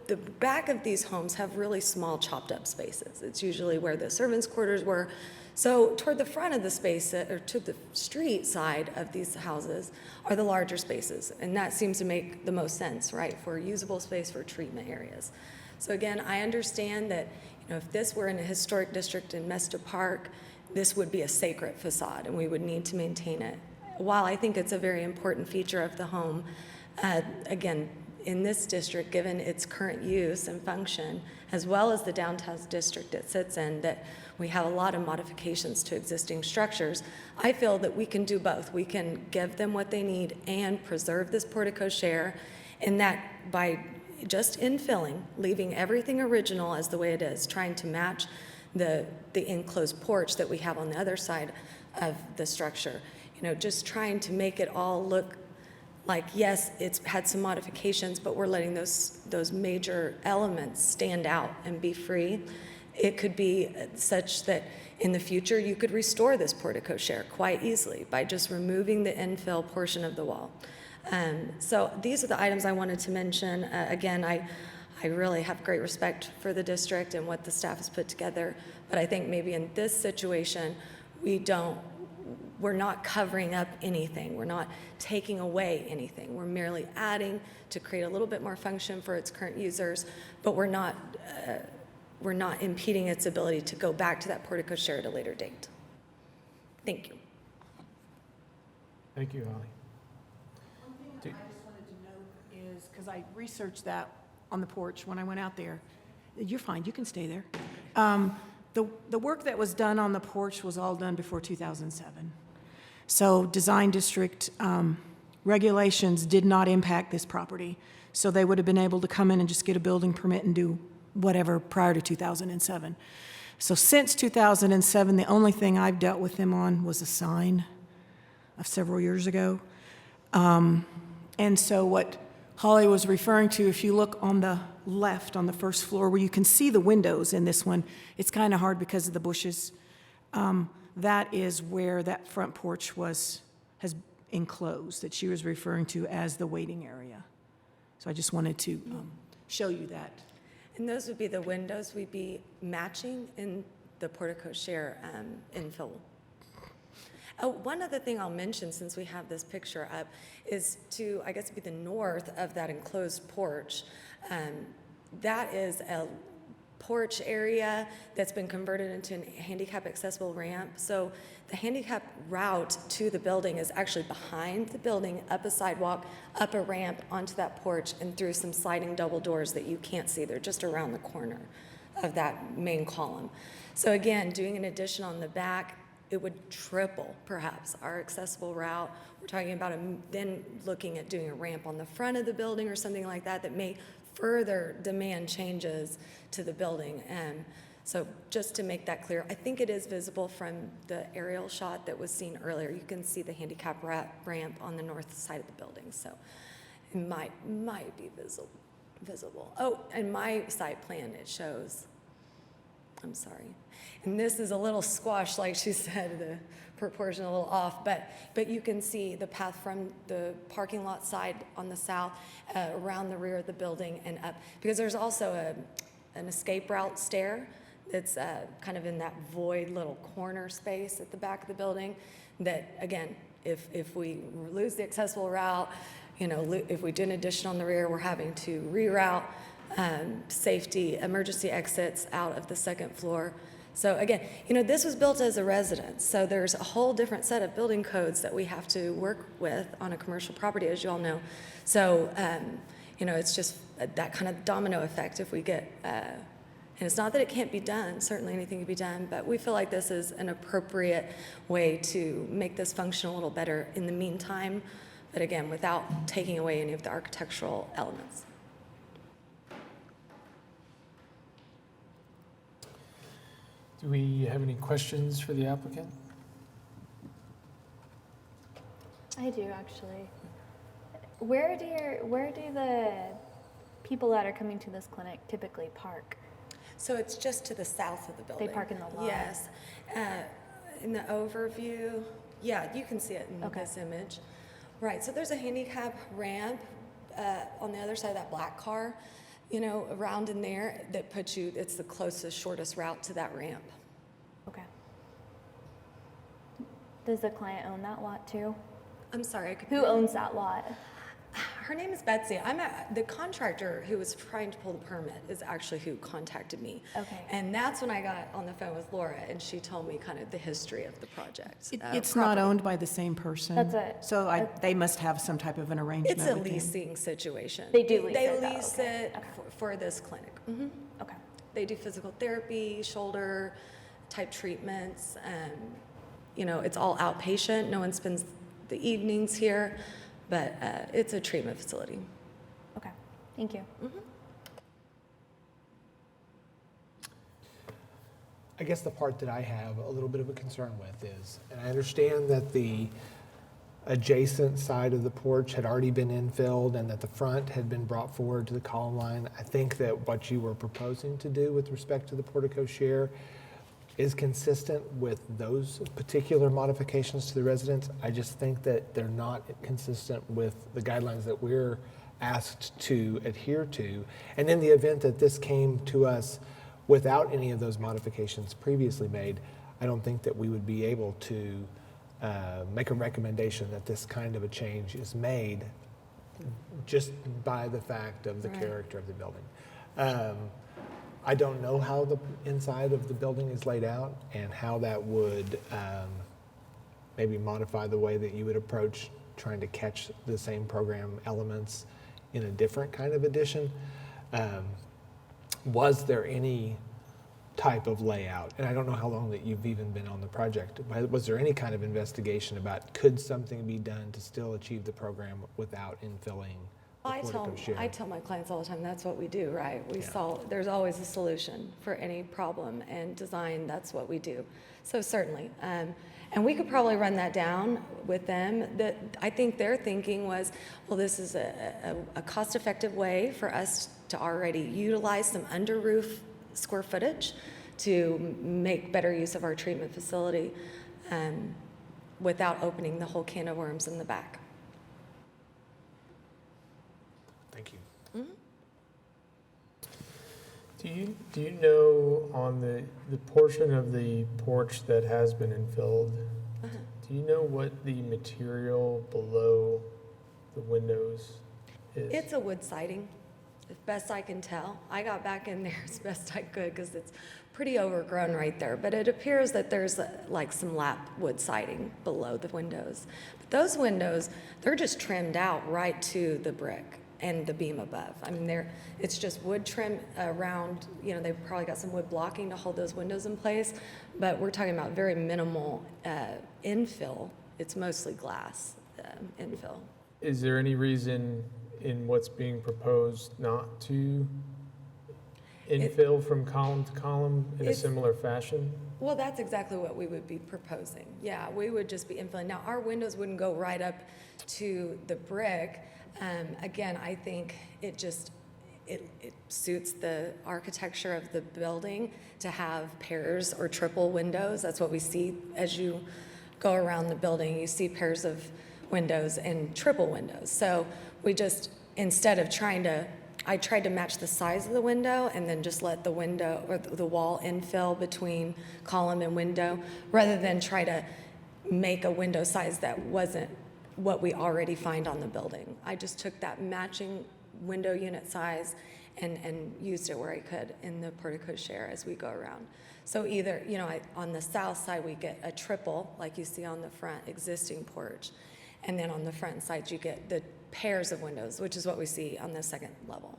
the back of these homes have really small chopped up spaces. It's usually where the servants' quarters were. So toward the front of the space, or to the street side of these houses, are the larger spaces. And that seems to make the most sense, right, for usable space for treatment areas. So again, I understand that, if this were in a historic district in Mesta Park, this would be a sacred facade and we would need to maintain it. While I think it's a very important feature of the home, again, in this district, given its current use and function, as well as the downtown district it sits in, that we have a lot of modifications to existing structures, I feel that we can do both. We can give them what they need and preserve this portico share, and that by just infilling, leaving everything original as the way it is, trying to match the enclosed porch that we have on the other side of the structure, just trying to make it all look like, yes, it's had some modifications, but we're letting those major elements stand out and be free. It could be such that in the future, you could restore this portico share quite easily by just removing the infill portion of the wall. So these are the items I wanted to mention. Again, I really have great respect for the district and what the staff has put together, but I think maybe in this situation, we're not covering up anything. We're not taking away anything. We're merely adding to create a little bit more function for its current users, but we're not impeding its ability to go back to that portico share at a later date. Thank you. Thank you, Holly. One thing I just wanted to note is, because I researched that on the porch when I went out there. You're fine, you can stay there. The work that was done on the porch was all done before 2007. So design district regulations did not impact this property. So they would have been able to come in and just get a building permit and do whatever prior to 2007. So since 2007, the only thing I've dealt with them on was a sign of several years ago. And so what Holly was referring to, if you look on the left, on the first floor, where you can see the windows in this one, it's kind of hard because of the bushes. That is where that front porch has enclosed, that she was referring to as the waiting area. So I just wanted to show you that. And those would be the windows we'd be matching in the portico share infill. Oh, one other thing I'll mention, since we have this picture up, is to, I guess, be the north of that enclosed porch. That is a porch area that's been converted into a handicap accessible ramp. So the handicap route to the building is actually behind the building, up a sidewalk, up a ramp, onto that porch, and through some sliding double doors that you can't see. They're just around the corner of that main column. So again, doing an addition on the back, it would triple, perhaps, our accessible route. We're talking about then looking at doing a ramp on the front of the building or something like that that may further demand changes to the building. So just to make that clear, I think it is visible from the aerial shot that was seen earlier. You can see the handicap ramp on the north side of the building. So it might be visible. Oh, and my site plan, it shows, I'm sorry. And this is a little squash, like she said, the proportion a little off, but you can see the path from the parking lot side on the south, around the rear of the building and up, because there's also an escape route stair that's kind of in that void little corner space at the back of the building that, again, if we lose the accessible route, if we do an addition on the rear, we're having to reroute safety, emergency exits out of the second floor. So again, this was built as a residence, so there's a whole different set of building codes that we have to work with on a commercial property, as you all know. So, it's just that kind of domino effect if we get, and it's not that it can't be done, certainly anything can be done, but we feel like this is an appropriate way to make this function a little better in the meantime, but again, without taking away any of the architectural elements. Do we have any questions for the applicant? I do, actually. Where do the people that are coming to this clinic typically park? So it's just to the south of the building. They park in the lot? Yes. In the overview, yeah, you can see it in this image. Right, so there's a handicap ramp on the other side of that black car, around in there that puts you, it's the closest, shortest route to that ramp. Okay. Does the client own that lot too? I'm sorry. Who owns that lot? Her name is Betsy. The contractor who was trying to pull the permit is actually who contacted me. Okay. And that's when I got on the phone with Laura, and she told me kind of the history of the project. It's not owned by the same person. That's it. So they must have some type of an arrangement It's a with them. leasing situation. They do lease They it, though, lease okay. it for this clinic. Mm-hmm. Okay. They do physical therapy, shoulder type treatments. It's all outpatient. No one spends the evenings here, but it's a treatment facility. Okay. Thank you. Mm-hmm. I guess the part that I have a little bit of a concern with is, and I understand that the adjacent side of the porch had already been infilled and that the front had been brought forward to the column line. I think that what you were proposing to do with respect to the portico share is consistent with those particular modifications to the residents. I just think that they're not consistent with the guidelines that we're asked to adhere to. And in the event that this came to us without any of those modifications previously made, I don't think that we would be able to make a recommendation that this kind of a change is made just by the fact of the character of the building. I don't know how the inside of the building is laid out and how that would maybe modify the way that you would approach trying to catch the same program elements in a different kind of addition. Was there any type of layout, and I don't know how long that you've even been on the project, but was there any kind of investigation about could something be done to still achieve the program without infilling the portico share? I tell my clients all the time, that's what we do, right? There's always a solution for any problem, and design, that's what we do. So certainly, and we could probably run that down with them. That I think their thinking was, well, this is a cost-effective way for us to already utilize some under roof square footage to make better use of our treatment facility without opening the whole can of worms in the back. Thank you. Do you know on the portion of the porch that has been infilled, do you know what the material below the windows is? It's a wood siding, as best I can tell. I got back in there as best I could because it's pretty overgrown right there, but it appears that there's like some lap wood siding below the windows. But those windows, they're just trimmed out right to the brick and the beam above. I mean, it's just wood trim around, they've probably got some wood blocking to hold those windows in place, but we're talking about very minimal infill. It's mostly glass infill. Is there any reason in what's being proposed not to infill from column to column in a similar fashion? Well, that's exactly what we would be proposing. Yeah, we would just be infilling. Now, our windows wouldn't go right up to the brick. Again, I think it suits the architecture of the building to have pairs or triple windows. That's what we see as you go around the building. You see pairs of windows and triple windows. So we just, instead of I tried to match the size of the window and then just let the window or the wall infill between column and window, rather than try to make a window size that wasn't what we already find on the building. I just took that matching window unit size and used it where I could in the portico share as we go around. So either, on the south side, we get a triple, like you see on the front existing porch. And then on the front side, you get the pairs of windows, which is what we see on the second level.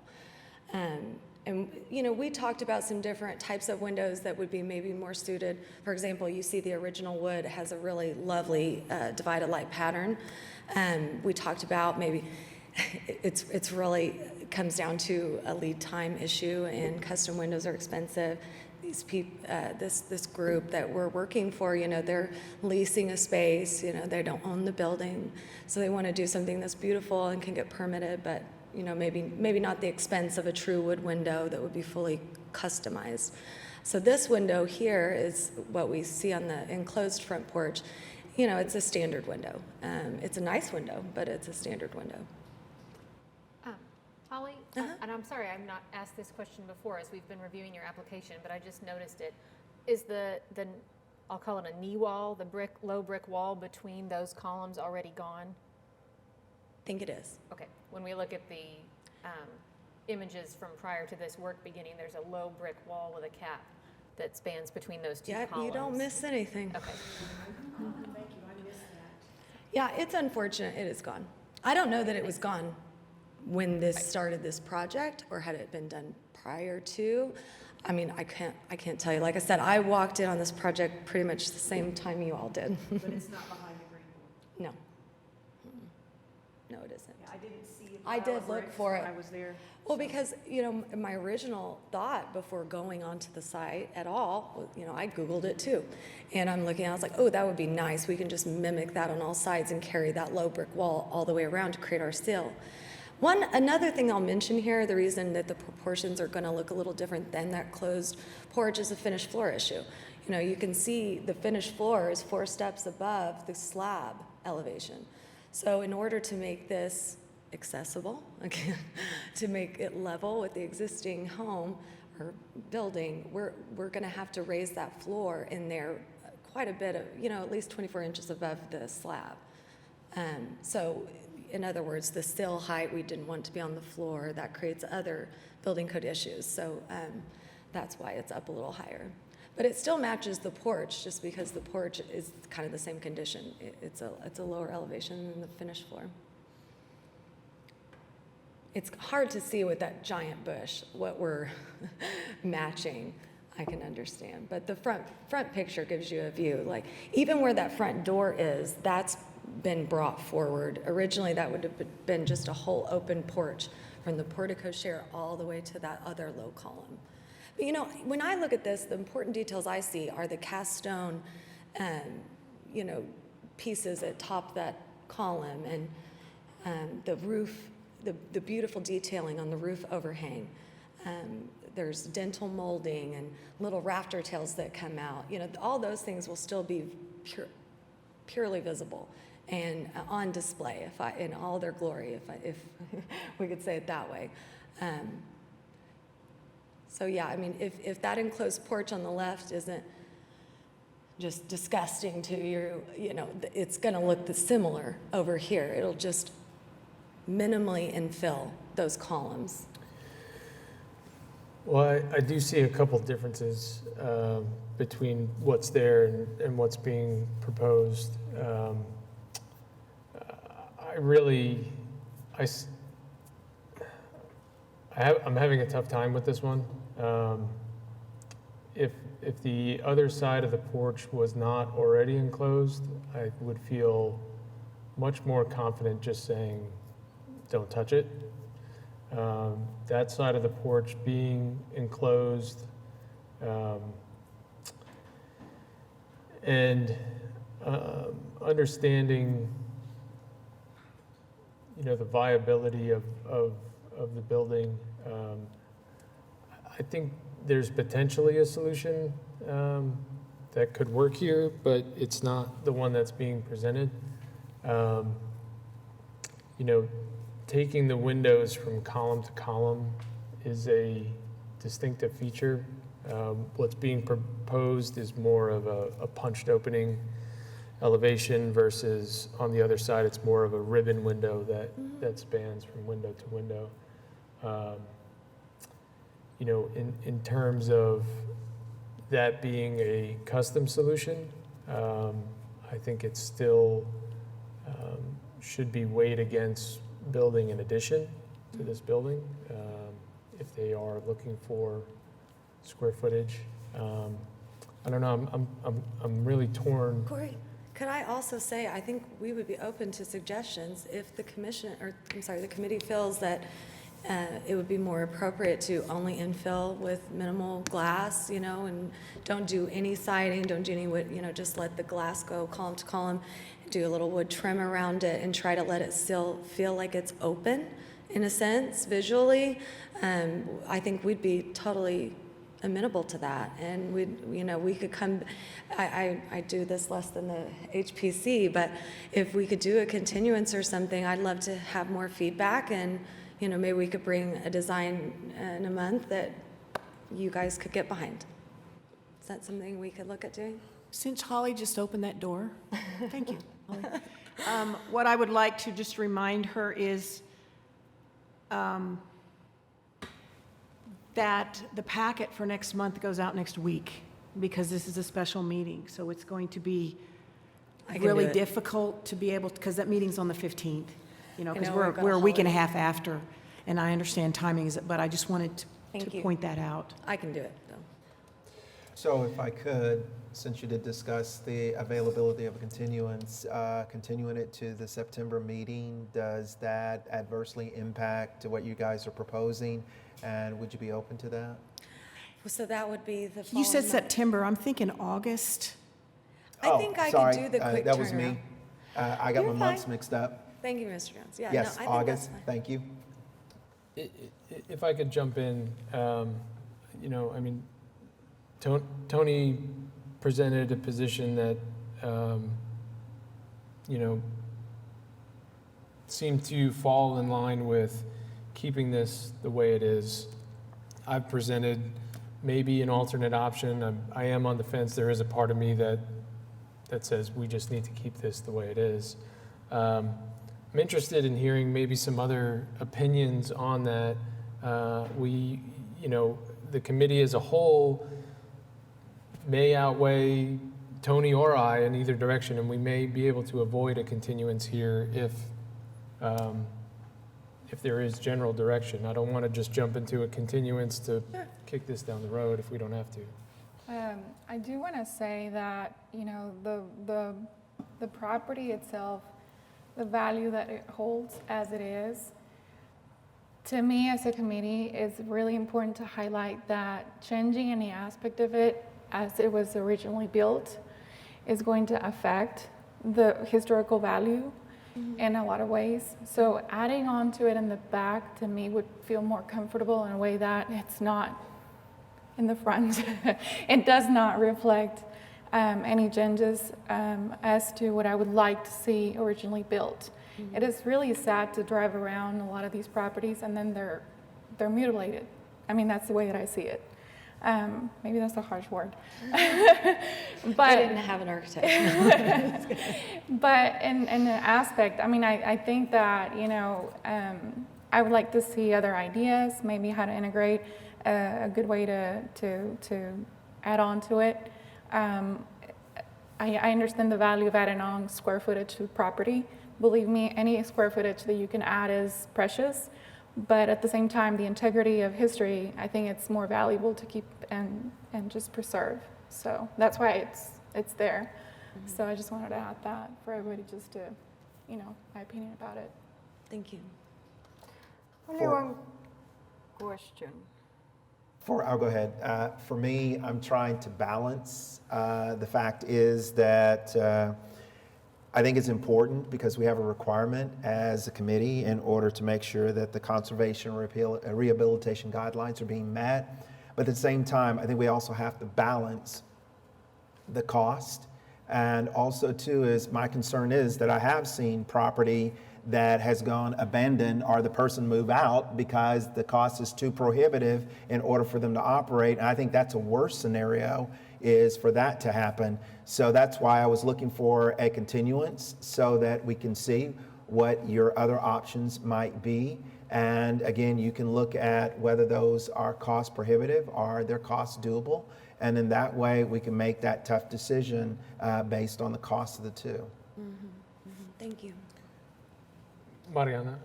And we talked about some different types of windows that would be maybe more suited. For example, you see the original wood has a really lovely divided light pattern. We talked about maybe it's really comes down to a lead time issue, and custom windows are expensive. These people, this group that we're working for, they're leasing a space. They don't own the building, so they want to do something that's beautiful and can get permitted, but maybe not the expense of a true wood window that would be fully customized. So this window here is what we see on the enclosed front porch. It's a standard window. It's a nice window, but it's a standard window. Holly, and I'm sorry I've not asked this question before as we've been reviewing your application, but I just noticed it. Is the I'll call it a knee wall, the low brick wall between those columns already gone? I think it is. Okay. When we look at the images from prior to this work beginning, there's a low brick wall with a cap that spans between those two columns. You don't miss anything. Okay. Thank you. I missed that. Yeah, it's unfortunate it is gone. I don't know that it was gone when this started this project, or had it been done prior to. I mean, I can't tell you. Like I said, I walked in on this project pretty much the same time you all did. But it's not behind the green board? No. No, it isn't. Yeah, I didn't see it. I did look for it. I was there. Well, because, my original thought before going onto the site at all, I Googled it too. And I'm looking, I was like, oh, that would be nice. We can just mimic that on all sides and carry that low brick wall all the way around to create our sill. Another thing I'll mention here, the reason that the proportions are going to look a little different than that closed porch is a finished floor issue. You can see the finished floor is 4 steps above the slab elevation. So in order to make this accessible, again, to make it level with the existing home or building, we're going to have to raise that floor in there quite a bit of, at least 24 inches above the slab. So in other words, the sill height, we didn't want to be on the floor. That creates other building code issues. So that's why it's up a little higher. But it still matches the porch, just because the porch is kind of the same condition. It's a lower elevation than the finished floor. It's hard to see with that giant bush what we're matching. I can understand, but the front picture gives you a view. Like even where that front door is, that's been brought forward. Originally, that would have been just a whole open porch from the portico share all the way to that other low column. But when I look at this, the important details I see are the cast stone, pieces at top that column, and the roof, the beautiful detailing on the roof overhang. There's dental molding and little rafter tails that come out. All those things will still be purely visible and on display in all their glory, if we could say it that way. So yeah, I mean, if that enclosed porch on the left isn't just disgusting to you, it's going to look similar over here. It'll just minimally infill those columns. Well, I do see a couple differences between what's there and what's being proposed. I'm having a tough time with this one. If the other side of the porch was not already enclosed, I would feel much more confident just saying, don't touch it. That side of the porch being enclosed, and understanding, the viability of the building. I think there's potentially a solution that could work here, but it's not the one that's being presented. Taking the windows from column to column is a distinctive feature. What's being proposed is more of a punched opening elevation versus on the other side, it's more of a ribbon window that spans from window to window. In terms of that being a custom solution, I think it still should be weighed against building an addition to this building if they are looking for square footage. I don't know. I'm really torn. Corey, could I also say I think we would be open to suggestions if the committee feels that it would be more appropriate to only infill with minimal glass, and don't do any siding, don't do any wood, just let the glass go column to column, do a little wood trim around it, and try to let it still feel like it's open in a sense visually. I think we'd be totally amenable to that, and we could come. I do this less than the HPC, but if we could do a continuance or something, I'd love to have more feedback, and maybe we could bring a design in a month that you guys could get behind. Is that something we could look at doing? Since Holly just opened that door, thank you, Holly. What I would like to just remind her is that the packet for next month goes out next week, because this is a special meeting, so it's going to be really difficult to be able, because that meeting's on the 15th, because we're a week and a half after, and I understand timing is, but I just wanted to point that out. I can do it, though. So if I could, since you did discuss the availability of a continuance, continuing it to the September meeting, does that adversely impact what you guys are proposing? And would you be open to that? So that would be the You said following month. September, I'm thinking August. I think I sorry, could do the quick that was me. turnaround. I got You're my months fine. mixed up. Thank you, Mr. Jones. Yeah, Yes, no, I think that's August, fine. thank you. If I could jump in, you know, I mean, Tony presented a position that, you know, seemed to fall in line with keeping this the way it is. I've presented maybe an alternate option. I am on the fence. There is a part of me that says we just need to keep this the way it is. I'm interested in hearing maybe some other opinions on that. You know, the committee as a whole may outweigh Tony or I in either direction, and we may be able to avoid a continuance here if there is general direction. I don't want to just jump into a continuance to kick this down the road if we don't have to. I do want to say that, you know, the property itself, the value that it holds as it is, to me as a committee, it's really important to highlight that changing any aspect of it as it was originally built is going to affect the historical value in a lot of ways. So adding on to it in the back, to me, would feel more comfortable in a way that it's not in the front. It does not reflect any changes as to what I would like to see originally built. It is really sad to drive around a lot of these properties and then they're mutilated. I mean, that's the way that I see it. Maybe that's a harsh word. I But didn't have an architect. but in an aspect, I mean, I think that, you know, I would like to see other ideas, maybe how to integrate a good way to add on to it. I understand the value of adding on square footage to property. Believe me, any square footage that you can add is precious. But at the same time, the integrity of history, I think it's more valuable to keep and just preserve. So that's why it's there. So I just wanted to add that for everybody just to, you know, my opinion about it. Thank you. Only one question. I'll go ahead. For me, I'm trying to balance. The fact is that I think it's important because we have a requirement as a committee in order to make sure that the conservation rehabilitation guidelines are being met. But at the same time, I think we also have to balance the cost. And also too is my concern is that I have seen property that has gone abandoned or the person move out because the cost is too prohibitive in order for them to operate. And I think that's a worse scenario is for that to happen. So that's why I was looking for a continuance so that we can see what your other options might be. And again, you can look at whether those are cost prohibitive or they're cost doable. And then that way we can make that tough decision based on the cost of the two. Thank you. Mariana,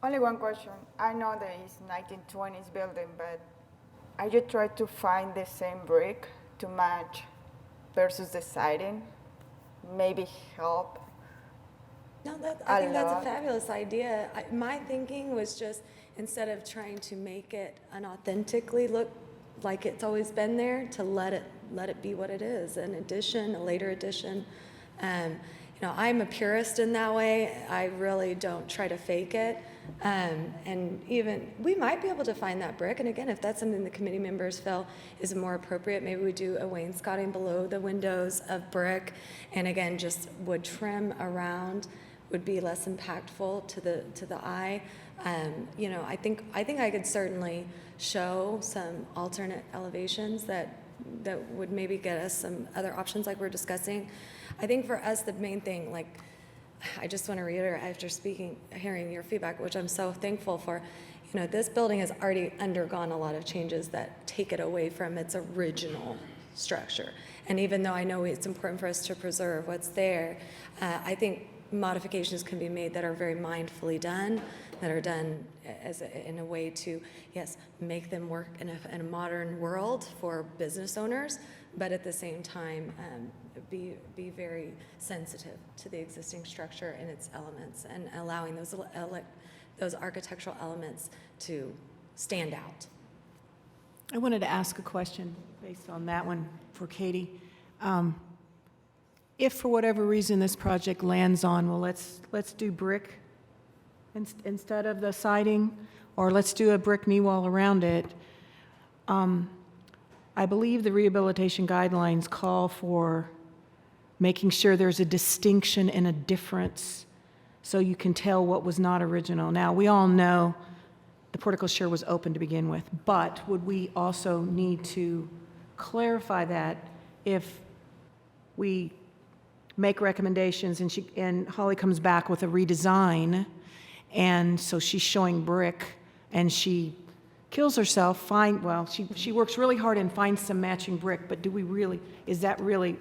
Only one question. I know that it's 1920s building, but I just tried to find the same brick to match versus the siding. Maybe help. No, I think that's a lot. fabulous idea. My thinking was just instead of trying to make it unauthentically look like it's always been there, to let it be what it is, an addition, a later addition. You know, I'm a purist in that way. I really don't try to fake it. And even, we might be able to find that brick. And again, if that's something the committee members feel is more appropriate, maybe we do a wainscoting below the windows of brick. And again, just wood trim around would be less impactful to the eye. You know, I think I could certainly show some alternate elevations that would maybe get us some other options like we're discussing. I think for us, the main thing, like, I just want to reiterate after hearing your feedback, which I'm so thankful for, you know, this building has already undergone a lot of changes that take it away from its original structure. And even though I know it's important for us to preserve what's there, I think modifications can be made that are very mindfully done, that are done in a way to, yes, make them work in a modern world for business owners, but at the same time be very sensitive to the existing structure and its elements, and allowing those architectural elements to stand out. I wanted to ask a question based on that one for Katie. If for whatever reason this project lands on, well, let's do brick instead of the siding, or let's do a brick knee wall around it. I believe the rehabilitation guidelines call for making sure there's a distinction and a difference so you can tell what was not original. Now, we all know the portico share was open to begin with, but would we also need to clarify that if we make recommendations and Holly comes back with a redesign, and so she's showing brick and she kills herself, she works really hard and finds some matching brick, but is that really,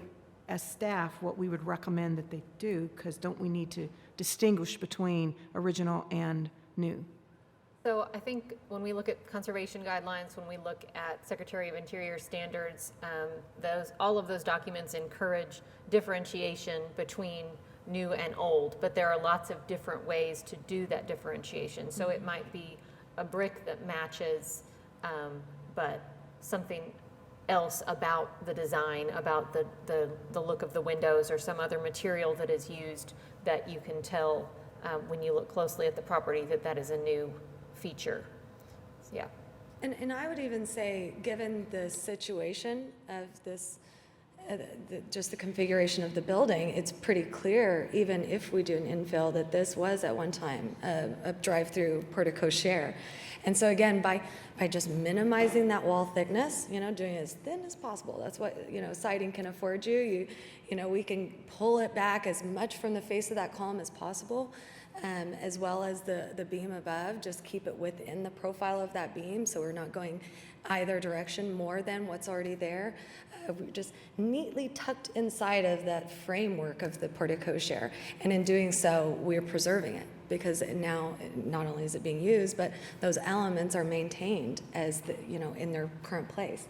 as staff, what we would recommend that they do? Because don't we need to distinguish between original and new? So I think when we look at conservation guidelines, when we look at Secretary of Interior standards, all of those documents encourage differentiation between new and old, but there are lots of different ways to do that differentiation. So it might be a brick that matches, but something else about the design, about the look of the windows, or some other material that is used that you can tell when you look closely at the property that is a new feature. So, yeah. And I would even say, given the situation of this, just the configuration of the building, it's pretty clear, even if we do an infill, that this was at one time a drive-through portico share. And so again, by just minimizing that wall thickness, doing it as thin as possible, that's what, siding can afford you. We can pull it back as much from the face of that column as possible. As well as the beam above, just keep it within the profile of that beam, so we're not going either direction more than what's already there. We're just neatly tucked inside of that framework of the portico share, and in doing so, we're preserving it, because now not only is it being used, but those elements are maintained as in their current place.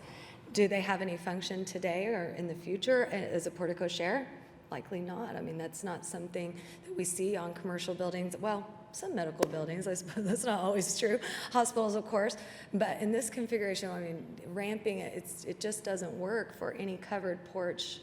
Do they have any function today or in the future as a portico share? Likely not. I mean, that's not something that we see on commercial buildings. Well, some medical buildings, I suppose that's not always true. Hospitals, of course. But in this configuration, I mean, ramping it just doesn't work for any covered porch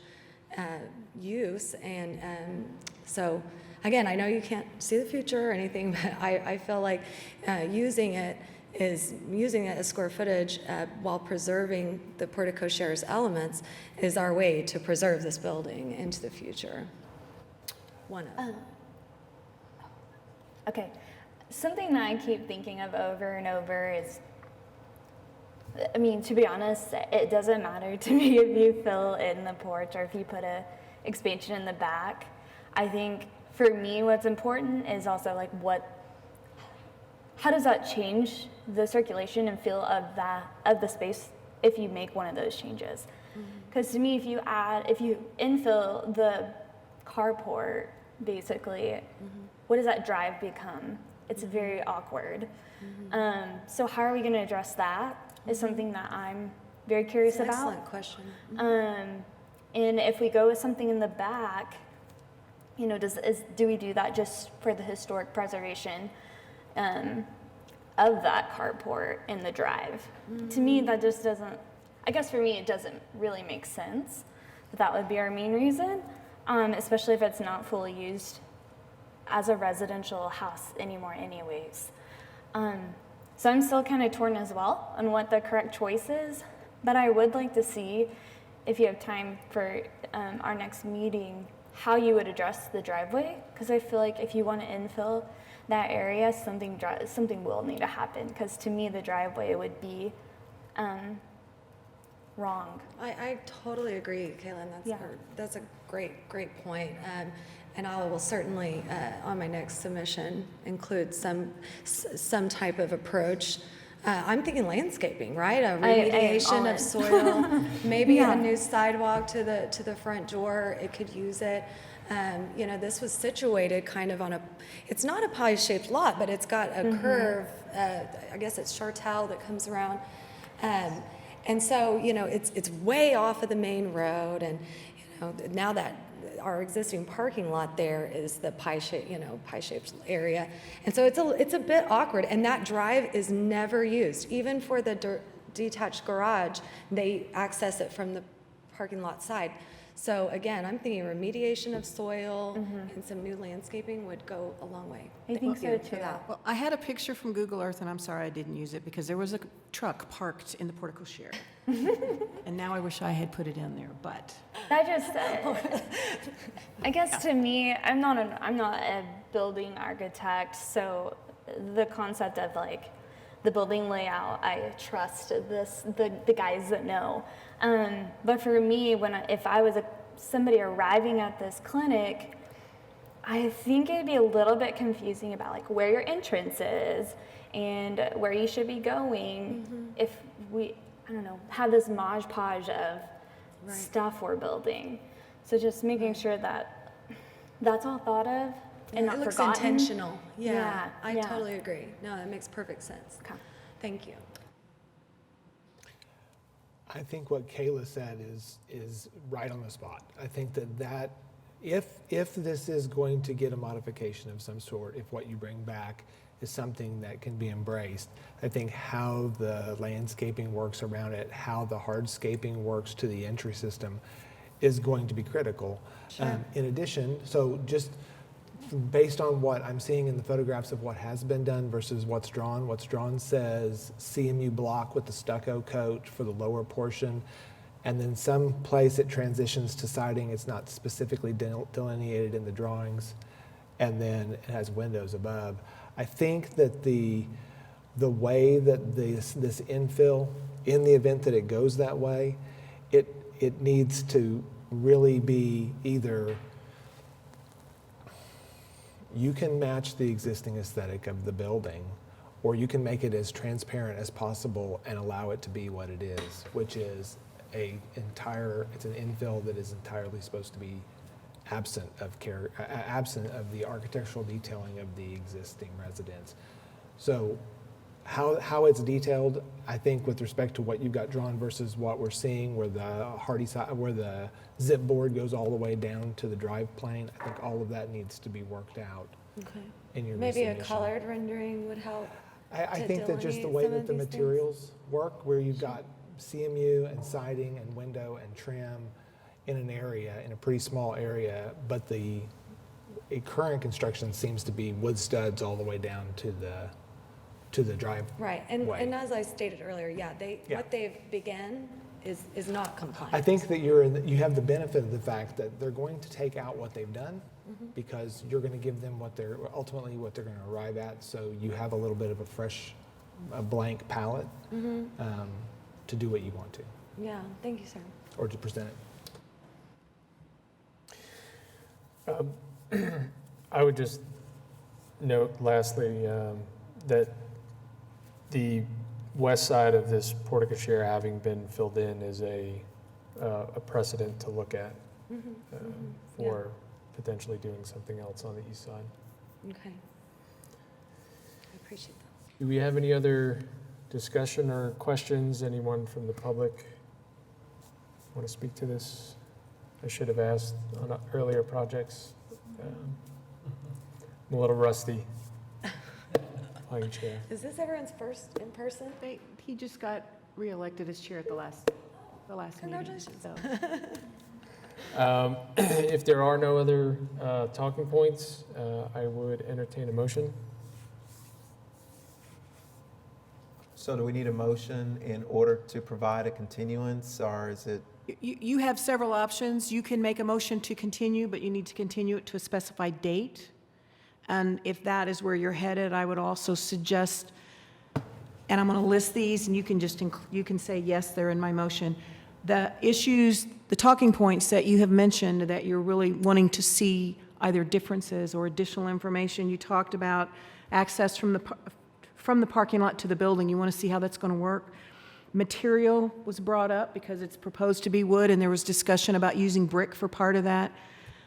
use. And so, again, I know you can't see the future or anything, but I feel like using it as square footage while preserving the portico share's elements is our way to preserve this building into the future. Okay, something that I keep thinking of over and over is, I mean, to be honest, it doesn't matter to me if you fill in the porch or if you put a expansion in the back. I think for me, what's important is also like how does that change the circulation and feel of the space if you make one of those changes? Because to me, if you infill the carport, basically, what does that drive become? It's very awkward. So how are we going to address that is something that I'm very curious about. Excellent question. And if we go with something in the back, do we do that just for the historic preservation of that carport in the drive? To me, that just doesn't, I guess for me, it doesn't really make sense. But that would be our main reason, especially if it's not fully used as a residential house anymore anyways. So I'm still kind of torn as well on what the correct choice is, but I would like to see, if you have time for our next meeting, how you would address the driveway, because I feel like if you want to infill that area, something will need to happen, because to me the driveway would be wrong. I totally agree, Kaylin. That's a great point. And I will certainly, on my next submission, include some type of approach I'm thinking landscaping, right? A I am remediation all of in. soil, maybe Yeah. a new sidewalk to the front door. It could use it. You know, this was situated kind of on it's not a pie-shaped lot, but it's got a curve. I guess it's Chartel that comes around. And so, you know, it's way off of the main road, and, you know, now that our existing parking lot there is the pie-shaped area. And so it's a bit awkward, and that drive is never used. Even for the detached garage, they access it from the parking lot side. So again, I'm thinking remediation of soil and some new landscaping would go a long way. I think so you too. for that. Well, I had a picture from Google Earth, and I'm sorry I didn't use it, because there was a truck parked in the portico share. And now I wish I had put it in there, but. That just, I guess to me, I'm not a building architect, so the concept of like the building layout, I trust the guys that know. But for me, if I was somebody arriving at this clinic, I think it'd be a little bit confusing about like where your entrance is and where you should be going if we, I don't know, have this modge podge of stuff we're building. So just making sure that that's all thought of and not it looks forgotten. intentional. Yeah, I yeah. totally agree. No, that makes perfect sense. Okay. Thank you. I think what Kayla said is right on the spot. I think that if this is going to get a modification of some sort, if what you bring back is something that can be embraced, I think how the landscaping works around it, how the hardscaping works to the entry system is going to be critical. Sure. In addition, so just based on what I'm seeing in the photographs of what has been done versus what's drawn says CMU block with the stucco coat for the lower portion, and then some place it transitions to siding. It's not specifically delineated in the drawings, and then it has windows above. I think that the way that this infill, in the event that it goes that way, it needs to really be either you can match the existing aesthetic of the building, or you can make it as transparent as possible and allow it to be what it is, which is it's an infill that is entirely supposed to be absent of the architectural detailing of the existing residence. So how it's detailed, I think with respect to what you've got drawn versus what we're seeing, where the zip board goes all the way down to the drive plane, I think all of that needs to be worked out in your Maybe a resubmission. colored rendering would help. I to think that just the delineate way some that of the these things. materials work, where you've got CMU and siding and window and trim in a pretty small area, but a current construction seems to be wood studs all the way down to the drive. Right, and as I stated earlier, what they've begun is not compliant. I think that you have the benefit of the fact that they're going to take out what they've done because you're going to give them what they're going to arrive at. So you have a little bit of a blank palette to do what you want to, Yeah, thank you, sir. or to present it. I would just note lastly that the west side of this portico share having been filled in is a precedent to look at for potentially doing something else on the east side. Okay. I appreciate that. Do we have any other discussion or questions? Anyone from the public want to speak to this? I should have asked on earlier projects. I'm a little rusty playing chair. Is this everyone's first in person? He just got reelected as chair at the last meeting. Congratulations. So. If there are no other talking points, I would entertain a motion. So do we need a motion in order to provide a continuance, or is it? You have several options. You can make a motion to continue, but you need to continue it to a specified date. And if that is where you're headed, I would also suggest, and I'm going to list these, and you can say, yes, they're in my motion. The issues, the talking points that you have mentioned that you're really wanting to see either differences or additional information. You talked about access from from the parking lot to the building. You want to see how that's going to work. Material was brought up because it's proposed to be wood, and there was discussion about using brick for part of that.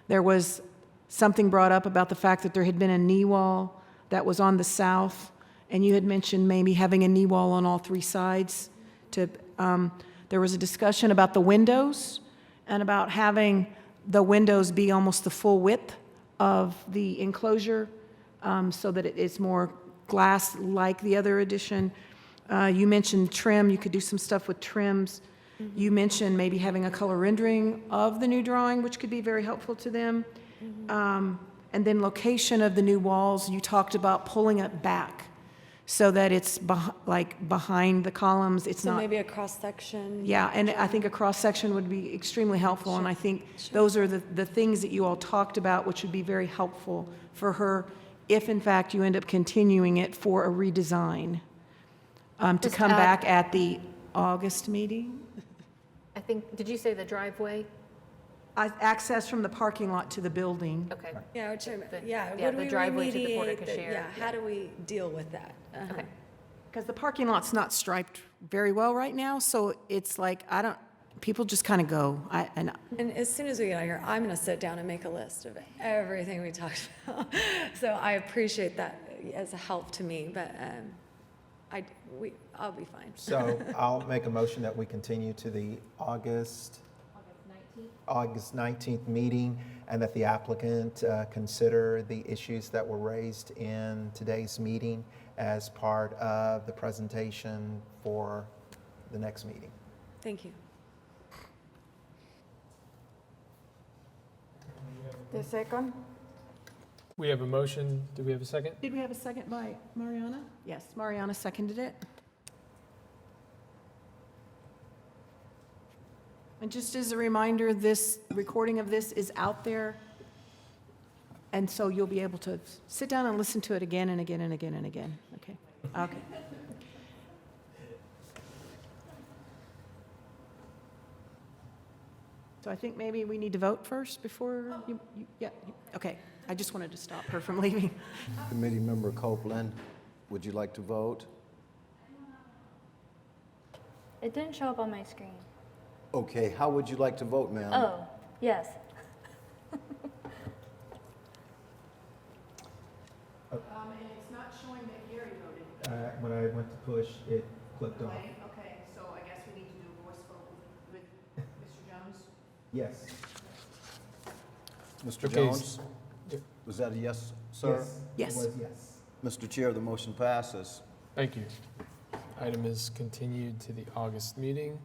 There was something brought up about the fact that there had been a knee wall that was on the south, and you had mentioned maybe having a knee wall on all three sides. There was a discussion about the windows and about having the windows be almost the full width of the enclosure so that it is more glass like the other addition. You mentioned trim. You could do some stuff with trims. You mentioned maybe having a color rendering of the new drawing, which could be very helpful to them. And then location of the new walls. You talked about pulling it back so that it's behind the columns. It's So not. maybe a cross-section? Yeah, and I think a cross-section would be extremely helpful, and I think those are the things that you all talked about, which would be very helpful for her if, in fact, you end up continuing it for a redesign. To Just come add- back at the August meeting. I think, did you say the driveway? Access from the parking lot to the building. Okay. Yeah, which, yeah, what do the we driveway to the porta remediate? cochere. Yeah, how do we deal with that? Okay. Because the parking lot's not striped very well right now, so it's like, people just kind of go. And as soon as we get out of here, I'm going to sit down and make a list of everything we talked about. So I appreciate that as a help to me, but I'll be fine. So I'll make a motion that we continue to the August 19th meeting, and that the applicant consider the issues that were raised in today's meeting as part of the presentation for the next meeting. Thank you. The second? We have a motion. Do we have a second? Did we have a second by Mariana? Yes, Mariana seconded it. And just as a reminder, this recording of this is out there, and so you'll be able to sit down and listen to it again and again and again and again. Okay? Okay. So I think maybe we need to vote first before okay. I just wanted to stop her from leaving. Committee Member Copeland, would you like to vote? It didn't show up on my screen. Okay, how would you like to vote, ma'am? Oh, yes. And it's not showing that Gary voted. When I went to push, it clicked off. Okay, so I guess we need to do a voice vote with Mr. Jones? Yes. Mr. Okay, Jones? Was that a yes, sir? Yes. It was yes. Mr. Chair, the motion passes. Thank you. Item is continued to the August meeting.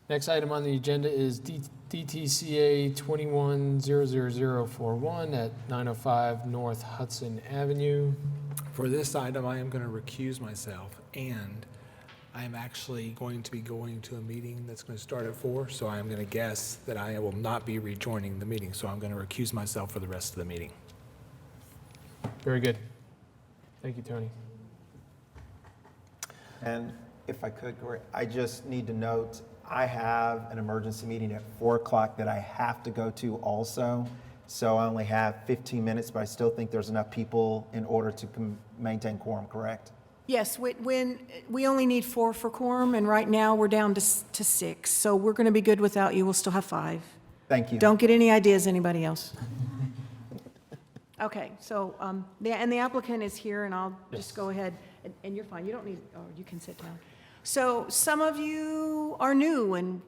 Next item on the agenda is DTCA 21-00041 at 905 North Hudson Avenue. For this item, I am going to recuse myself, and I am actually going to be going to a meeting that's going to start at 4, so I am going to guess that I will not be rejoining the meeting, so I'm going to recuse myself for the rest of the meeting. Very good. Thank you, Tony. And if I could, Corey, I just need to note, I have an emergency meeting at 4 o'clock that I have to go to also. So I only have 15 minutes, but I still think there's enough people in order to maintain quorum, correct? Yes, when we only need 4 for quorum, and right now we're down to 6. So we're going to be good without you. We'll still have 5. Thank you. Don't get any ideas, anybody else? Okay, so, and the applicant is here, and I'll just go ahead, and you're fine. You don't need, you can sit down. So some of you are new and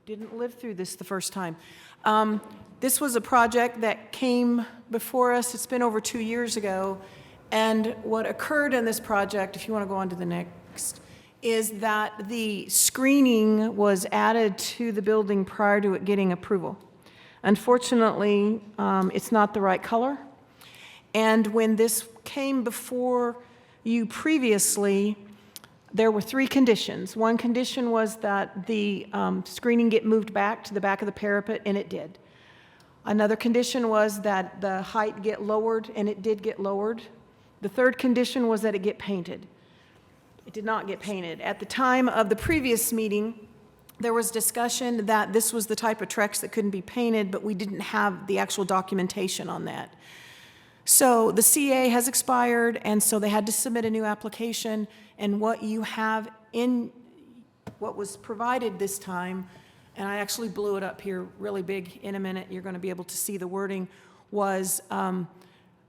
didn't live through this the first time. This was a project that came before us. It's been over 2 years ago. And what occurred in this project, if you want to go on to the next, is that the screening was added to the building prior to it getting approval. Unfortunately, it's not the right color. And when this came before you previously, there were 3 conditions. One condition was that the screening get moved back to the back of the parapet, and it did. Another condition was that the height get lowered, and it did get lowered. The third condition was that it get painted. It did not get painted. At the time of the previous meeting, there was discussion that this was the type of Trex that couldn't be painted, but we didn't have the actual documentation on that. So the CA has expired, and so they had to submit a new application, and what you have in, what was provided this time, and I actually blew it up here really big. In a minute, you're going to be able to see the wording, was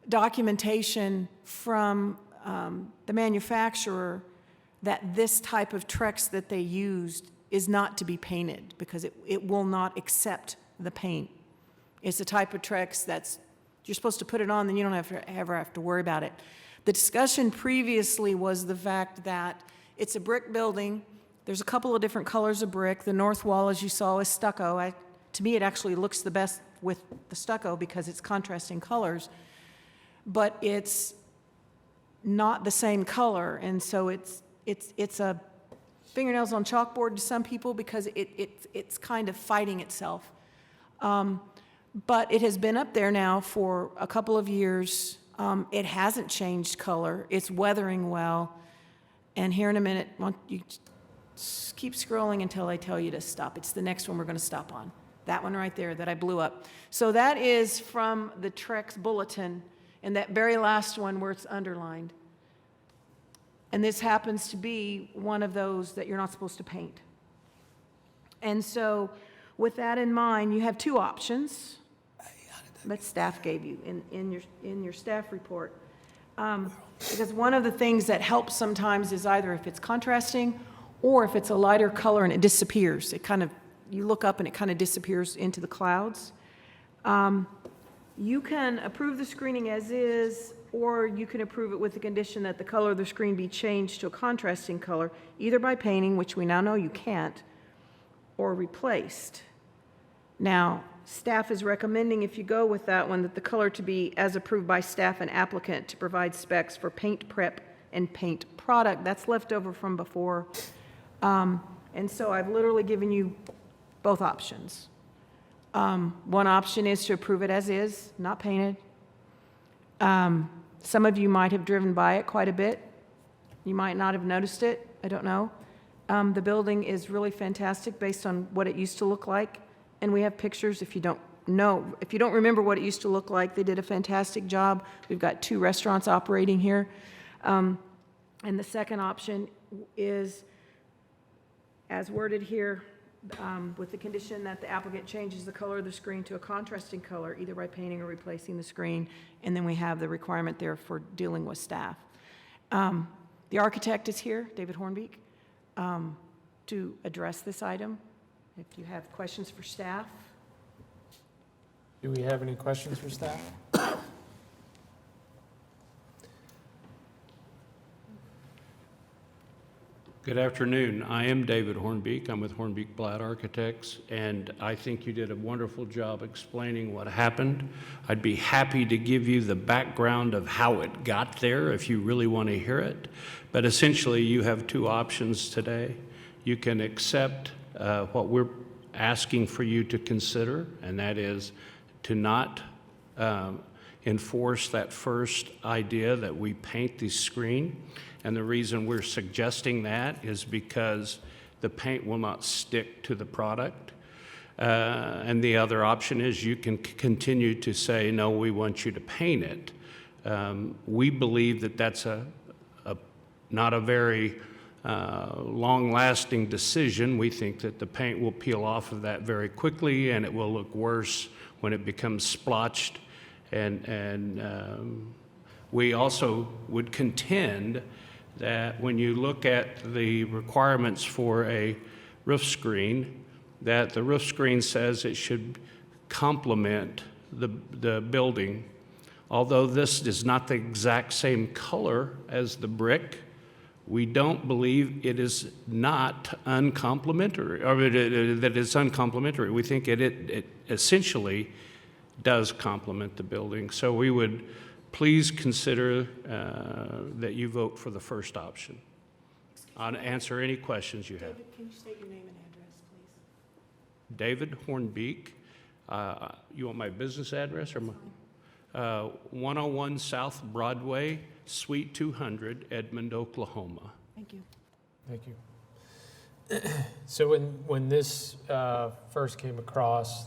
documentation from the manufacturer that this type of Trex that they used is not to be painted because it will not accept the paint. It's a type of Trex that's, you're supposed to put it on, then you don't ever have to worry about it. The discussion previously was the fact that it's a brick building. There's a couple of different colors of brick. The north wall, as you saw, is stucco. To me, it actually looks the best with the stucco because it's contrasting colors. But it's not the same color, and so it's a fingernails on chalkboard to some people because it's kind of fighting itself. But it has been up there now for a couple of years. It hasn't changed color. It's weathering well. And here in a minute, you just keep scrolling until I tell you to stop. It's the next one we're going to stop on. That one right there that I blew up. So that is from the Trex bulletin, and that very last one where it's underlined. And this happens to be one of those that you're not supposed to paint. And so with that in mind, you have two options that staff gave you in your staff report. Because one of the things that helps sometimes is either if it's contrasting or if it's a lighter color and it disappears. It kind of, you look up and it kind of disappears into the clouds. You can approve the screening as is, or you can approve it with the condition that the color of the screen be changed to a contrasting color, either by painting, which we now know you can't, or replaced. Now, staff is recommending, if you go with that one, that the color to be as approved by staff and applicant to provide specs for paint prep and paint product. That's left over from before. And so I've literally given you both options. One option is to approve it as is, not painted. Some of you might have driven by it quite a bit. You might not have noticed it. I don't know. The building is really fantastic based on what it used to look like. And we have pictures if you don't know. If you don't remember what it used to look like, they did a fantastic job. We've got 2 restaurants operating here. And the second option is, as worded here, with the condition that the applicant changes the color of the screen to a contrasting color, either by painting or replacing the screen, and then we have the requirement there for dealing with staff. The architect is here, David Hornbeek, to address this item. If you have questions for staff. Do we have any questions for staff? Good afternoon. I am David Hornbeek. I'm with Hornbeek Blatt Architects, and I think you did a wonderful job explaining what happened. I'd be happy to give you the background of how it got there if you really want to hear it. But essentially, you have 2 options today. You can accept what we're asking for you to consider, and that is to not enforce that first idea that we paint the screen. And the reason we're suggesting that is because the paint will not stick to the product. And the other option is you can continue to say, no, we want you to paint it. We believe that that's not a very long-lasting decision. We think that the paint will peel off of that very quickly, and it will look worse when it becomes splotched. And we also would contend that when you look at the requirements for a roof screen, that the roof screen says it should complement the building. Although this is not the exact same color as the brick, we don't believe it is not uncomplimentary, or that it's uncomplimentary. We think it essentially does complement the building. So we would please consider that you vote for the first option. I'll answer any questions you have. David, can you state your name and address, please? David Hornbeek. You want my business address or my? 101 South Broadway, Suite 200, Edmond, Oklahoma. Thank you. Thank you. So when this first came across,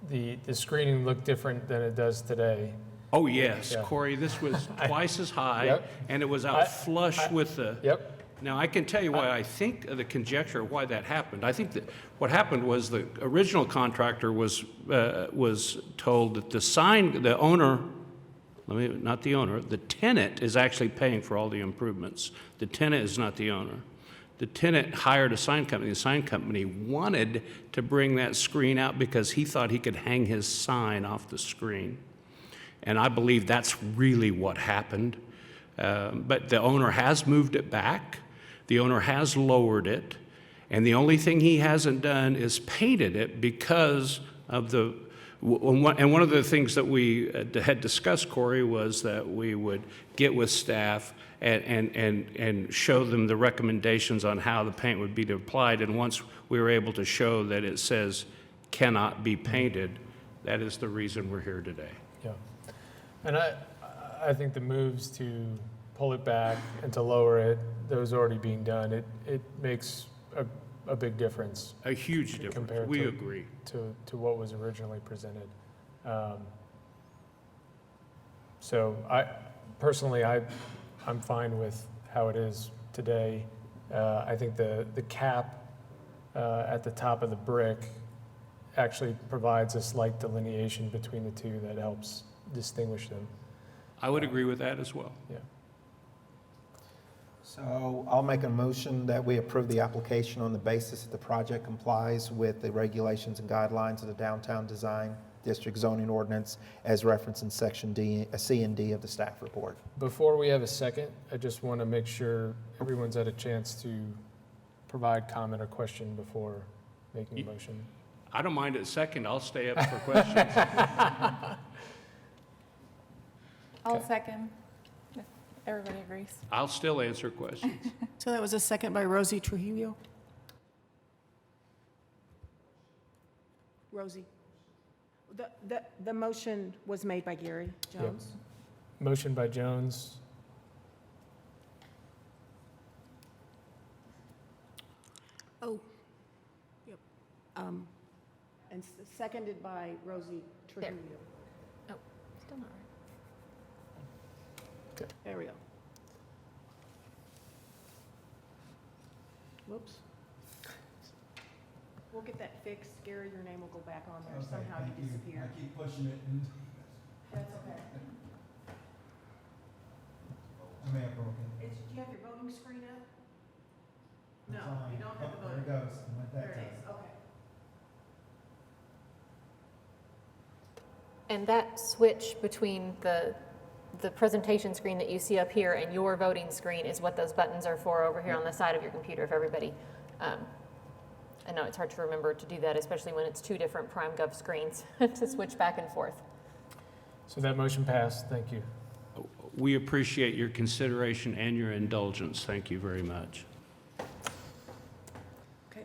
the screening looked different than it does today. Oh, yes, Yeah. Corey, this was twice as high, Yep. and it was out flush with the... Yep. Now, I can tell you why I think the conjecture of why that happened. I think that what happened was the original contractor was told that the owner, not the owner, the tenant is actually paying for all the improvements. The tenant is not the owner. The tenant hired a sign company. The sign company wanted to bring that screen out because he thought he could hang his sign off the screen. And I believe that's really what happened. But the owner has moved it back. The owner has lowered it. And the only thing he hasn't done is painted it because of the... And one of the things that we had discussed, Corey, was that we would get with staff and show them the recommendations on how the paint would be applied. And once we were able to show that it says cannot be painted, that is the reason we're here today. Yeah. And I think the moves to pull it back and to lower it, those already being done, it makes a big difference. A huge difference. Compared We to, agree. To what was originally presented. So I'm fine with how it is today. I think the cap at the top of the brick actually provides a slight delineation between the two that helps distinguish them. I would agree with that as well. Yeah. So I'll make a motion that we approve the application on the basis that the project complies with the regulations and guidelines of the Downtown Design District Zoning Ordinance as referenced in Section C and D of the staff report. Before we have a second, I just want to make sure everyone's had a chance to provide comment or question before making a motion. I don't mind it second. I'll stay up for questions. I'll second, if everybody agrees. I'll still answer questions. So that was a second by Rosie Trujillo. Rosie. The motion was made by Gary Jones. Motion by Jones. Oh, yep. And seconded by Rosie Trujillo. Oh, still not right. There we go. Whoops. We'll get that fixed. Gary, your name will go back on there. Somehow you disappeared. I keep pushing it and That's okay. I may have broken. Do you have your voting screen up? No, Fine. you don't have the Oh, voting. there it goes. I went that There it time. is, okay. And that switch between the presentation screen that you see up here and your voting screen is what those buttons are for over here on the side of your computer, if everybody, I know it's hard to remember to do that, especially when it's two different PrimeGov screens to switch back and forth. So that motion passed. Thank you. We appreciate your consideration and your indulgence. Thank you very much. Okay.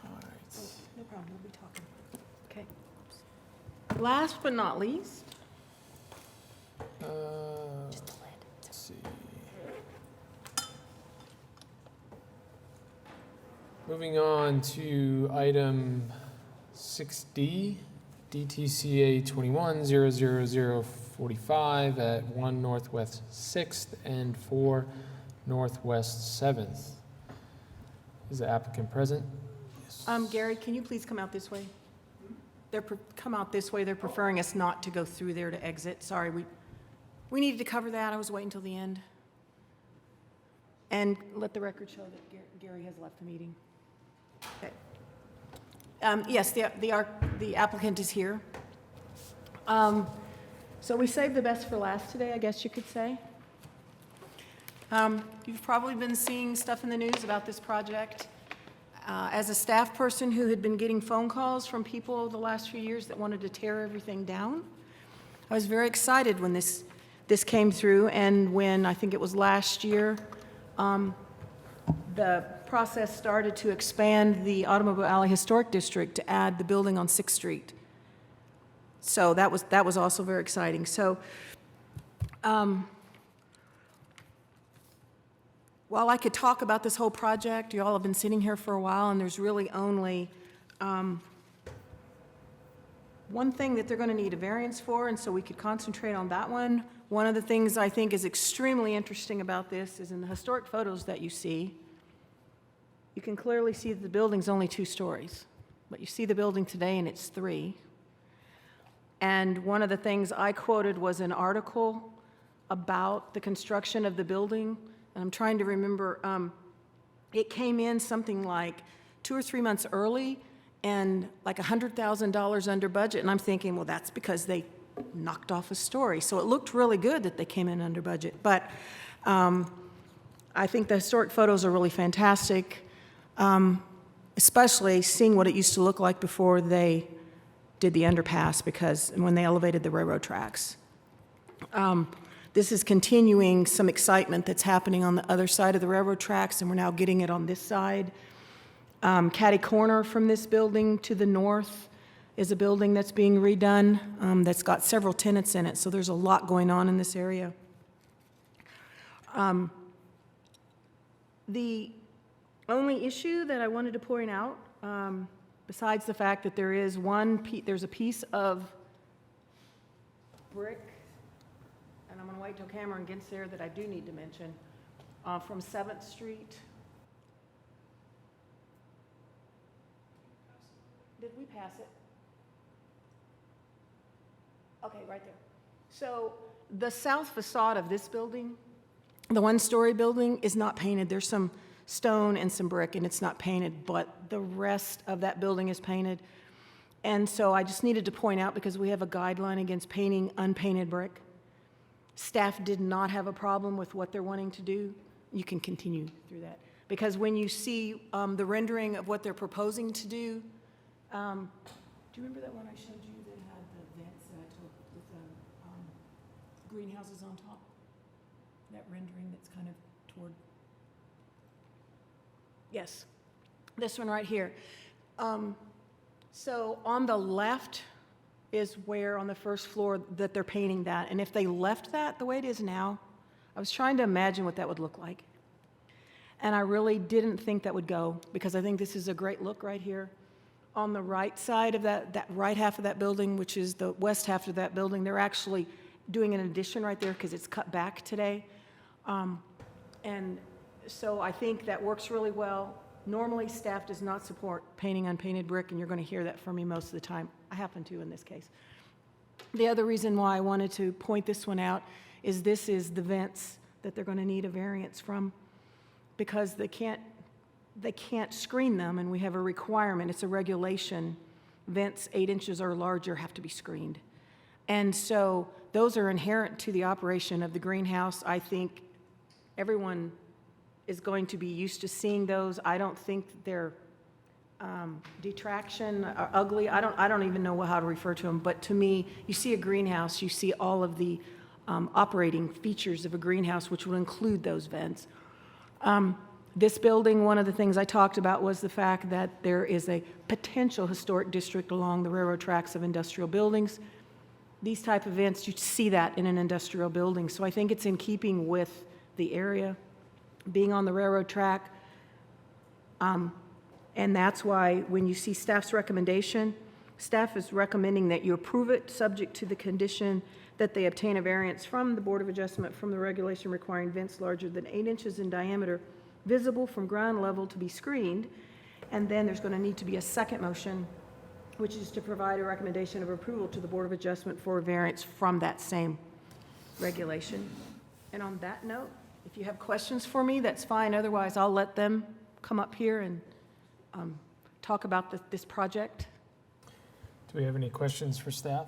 All right. No problem, we'll be talking. Okay. Last but not least, Let's see. Moving on to item 6D, DTCA 21-00045 at 1 Northwest 6th and 4 Northwest 7th. Is the applicant present? Gary, can you please come out this way? Come out this way. They're preferring us not to go through there to exit. Sorry, we needed to cover that. I was waiting till the end. And let the record show that Gary has left the meeting. Okay. Yes, the applicant is here. So we saved the best for last today, I guess you could say. You've probably been seeing stuff in the news about this project. As a staff person who had been getting phone calls from people the last few years that wanted to tear everything down, I was very excited when this came through, and when I think it was last year, the process started to expand the Automobile Alley Historic District to add the building on 6th Street. So that was also very exciting. So while I could talk about this whole project, you all have been sitting here for a while, and there's really only one thing that they're going to need a variance for, and so we could concentrate on that one. One of the things I think is extremely interesting about this is in the historic photos that you see, you can clearly see that the building's only 2 stories, but you see the building today and it's 3. And one of the things I quoted was an article about the construction of the building, and I'm trying to remember, it came in something like 2 or 3 months early and like $100,000 under budget, and I'm thinking, well, that's because they knocked off a story. So it looked really good that they came in under budget, but I think the historic photos are really fantastic, especially seeing what it used to look like before they did the underpass, because when they elevated the railroad tracks. This is continuing some excitement that's happening on the other side of the railroad tracks, and we're now getting it on this side. Catty corner from this building to the north is a building that's being redone that's got several tenants in it, so there's a lot going on in this area. The only issue that I wanted to point out, besides the fact that there's a piece of brick, and I'm going to wait till Cameron gets there, that I do need to mention, from 7th Street. Did we pass it? Okay, right there. So the south facade of this building, the 1-story building, is not painted. There's some stone and some brick, and it's not painted, but the rest of that building is painted. And so I just needed to point out, because we have a guideline against painting unpainted brick. Staff did not have a problem with what they're wanting to do. You can continue through that. Because when you see the rendering of what they're proposing to do, do you remember that one I showed you that had the vents that I took with the greenhouses on top? That rendering that's kind of toward... Yes, this one right here. So on the left is where, on the first floor, that they're painting that. And if they left that the way it is now, I was trying to imagine what that would look like. And I really didn't think that would go, because I think this is a great look right here. On the right side of that right half of that building, which is the west half of that building, they're actually doing an addition right there because it's cut back today. And so I think that works really well. Normally, staff does not support painting unpainted brick, and you're going to hear that from me most of the time. I happen to in this case. The other reason why I wanted to point this one out is this is the vents that they're going to need a variance from, because they can't screen them, and we have a requirement. It's a regulation. Vents 8 inches or larger have to be screened. And so those are inherent to the operation of the greenhouse. I think everyone is going to be used to seeing those. I don't think they're detraction or ugly. I don't even know how to refer to them. But to me, you see a greenhouse, you see all of the operating features of a greenhouse, which will include those vents. This building, one of the things I talked about was the fact that there is a potential historic district along the railroad tracks of industrial buildings. These type of vents, you see that in an industrial building. So I think it's in keeping with the area being on the railroad track. And that's why when you see staff's recommendation, staff is recommending that you approve it subject to the condition that they obtain a variance from the Board of Adjustment from the regulation requiring vents larger than 8 inches in diameter visible from ground level to be screened. And then there's going to need to be a second motion, which is to provide a recommendation of approval to the Board of Adjustment for a variance from that same regulation. And on that note, if you have questions for me, that's fine. Otherwise, I'll let them come up here and talk about this project. Do we have any questions for staff?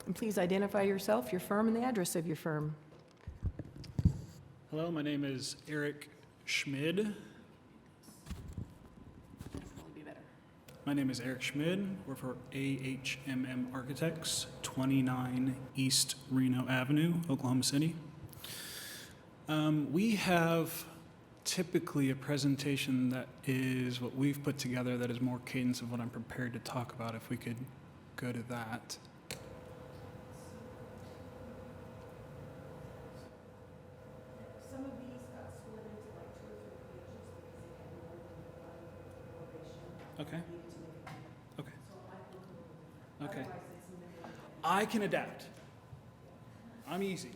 And please identify yourself, your firm, and the address of your firm. Hello, my name is Eric Schmid. My name is Eric Schmid. We're for AHMM Architects, 29 East Reno Avenue, Oklahoma City. We have typically a presentation that is what we've put together that is more cadence of what I'm prepared to talk about, if we could go to that. Some of these got split into like 2 or 3 pages because they had more than 5 Okay. Okay. Okay. I can adapt. I'm easy.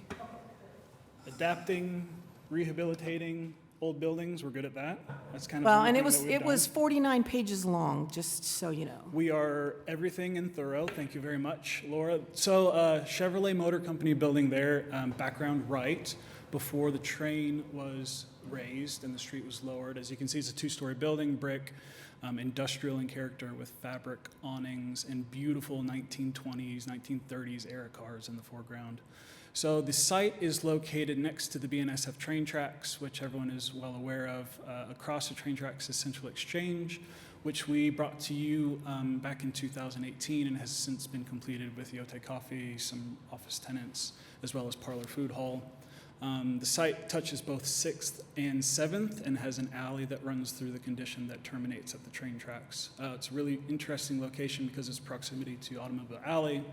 Adapting, rehabilitating old buildings, we're good at that. That's kind of Well, one and thing that we've it was done. 49 pages long, just so you know. We are everything and thorough. Thank you very much, Laura. So Chevrolet Motor Company building there, background right, before the train was raised and the street was lowered. As you can see, it's a two-story building, brick, industrial in character with fabric awnings and beautiful 1920s, 1930s era cars in the foreground. So the site is located next to the BNSF train tracks, which everyone is well aware of. Across the train tracks is Central Exchange, which we brought to you back in 2018 and has since been completed with Yote Coffee, some office tenants, as well as Parlor Food Hall. The site touches both 6th and 7th and has an alley that runs through the condition that terminates at the train tracks. It's a really interesting location because of its proximity to Automobile Alley,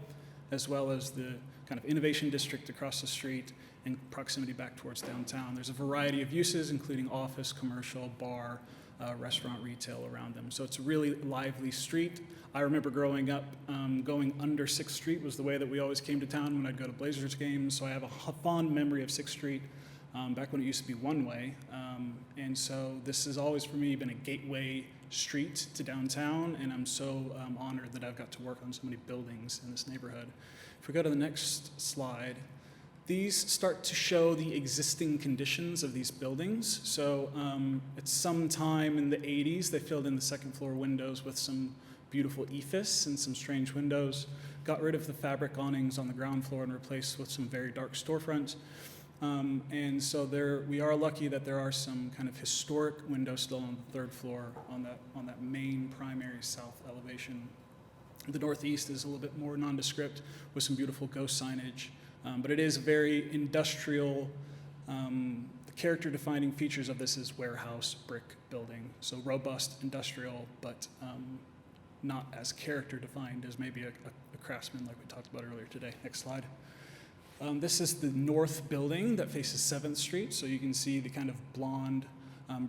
as well as the kind of innovation district across the street and proximity back towards downtown. There's a variety of uses, including office, commercial, bar, restaurant, retail around them. So it's a really lively street. I remember growing up, going under 6th Street was the way that we always came to town when I'd go to Blazers games. So I have a fond memory of 6th Street back when it used to be one way. And so this has always for me been a gateway street to downtown, and I'm so honored that I've got to work on so many buildings in this neighborhood. If we go to the next slide, these start to show the existing conditions of these buildings. So at some time in the 80s, they filled in the second floor windows with some beautiful ephes and some strange windows, got rid of the fabric awnings on the ground floor and replaced with some very dark storefronts. And so we are lucky that there are some kind of historic windows still on the 3rd floor on that main primary south elevation. The northeast is a little bit more nondescript with some beautiful ghost signage, but it is very industrial. The character-defining features of this is warehouse brick building, so robust industrial, but not as character-defined as maybe a craftsman like we talked about earlier today. Next slide. This is the north building that faces 7th Street, so you can see the kind of blonde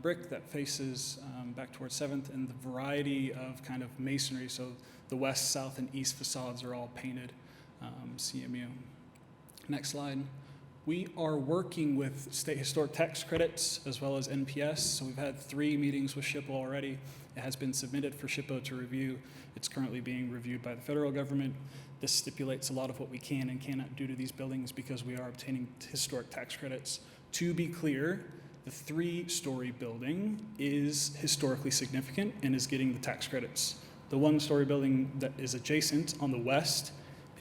brick that faces back towards 7th and the variety of kind of masonry. So the west, south, and east facades are all painted CMU. Next slide. We are working with state historic tax credits as well as NPS. So we've had 3 meetings with SHPO already. It has been submitted for SHPO to review. It's currently being reviewed by the federal government. This stipulates a lot of what we can and cannot do to these buildings because we are obtaining historic tax credits. To be clear, the 3-story building is historically significant and is getting the tax credits. The 1-story building that is adjacent on the west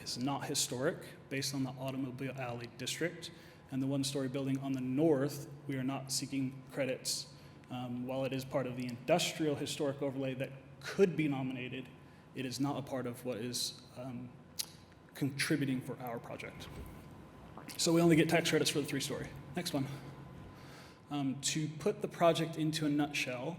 is not historic based on the Automobile Alley district. And the 1-story building on the north, we are not seeking credits. While it is part of the industrial historic overlay that could be nominated, it is not a part of what is contributing for our project. So we only get tax credits for the 3-story. Next one. To put the project into a nutshell,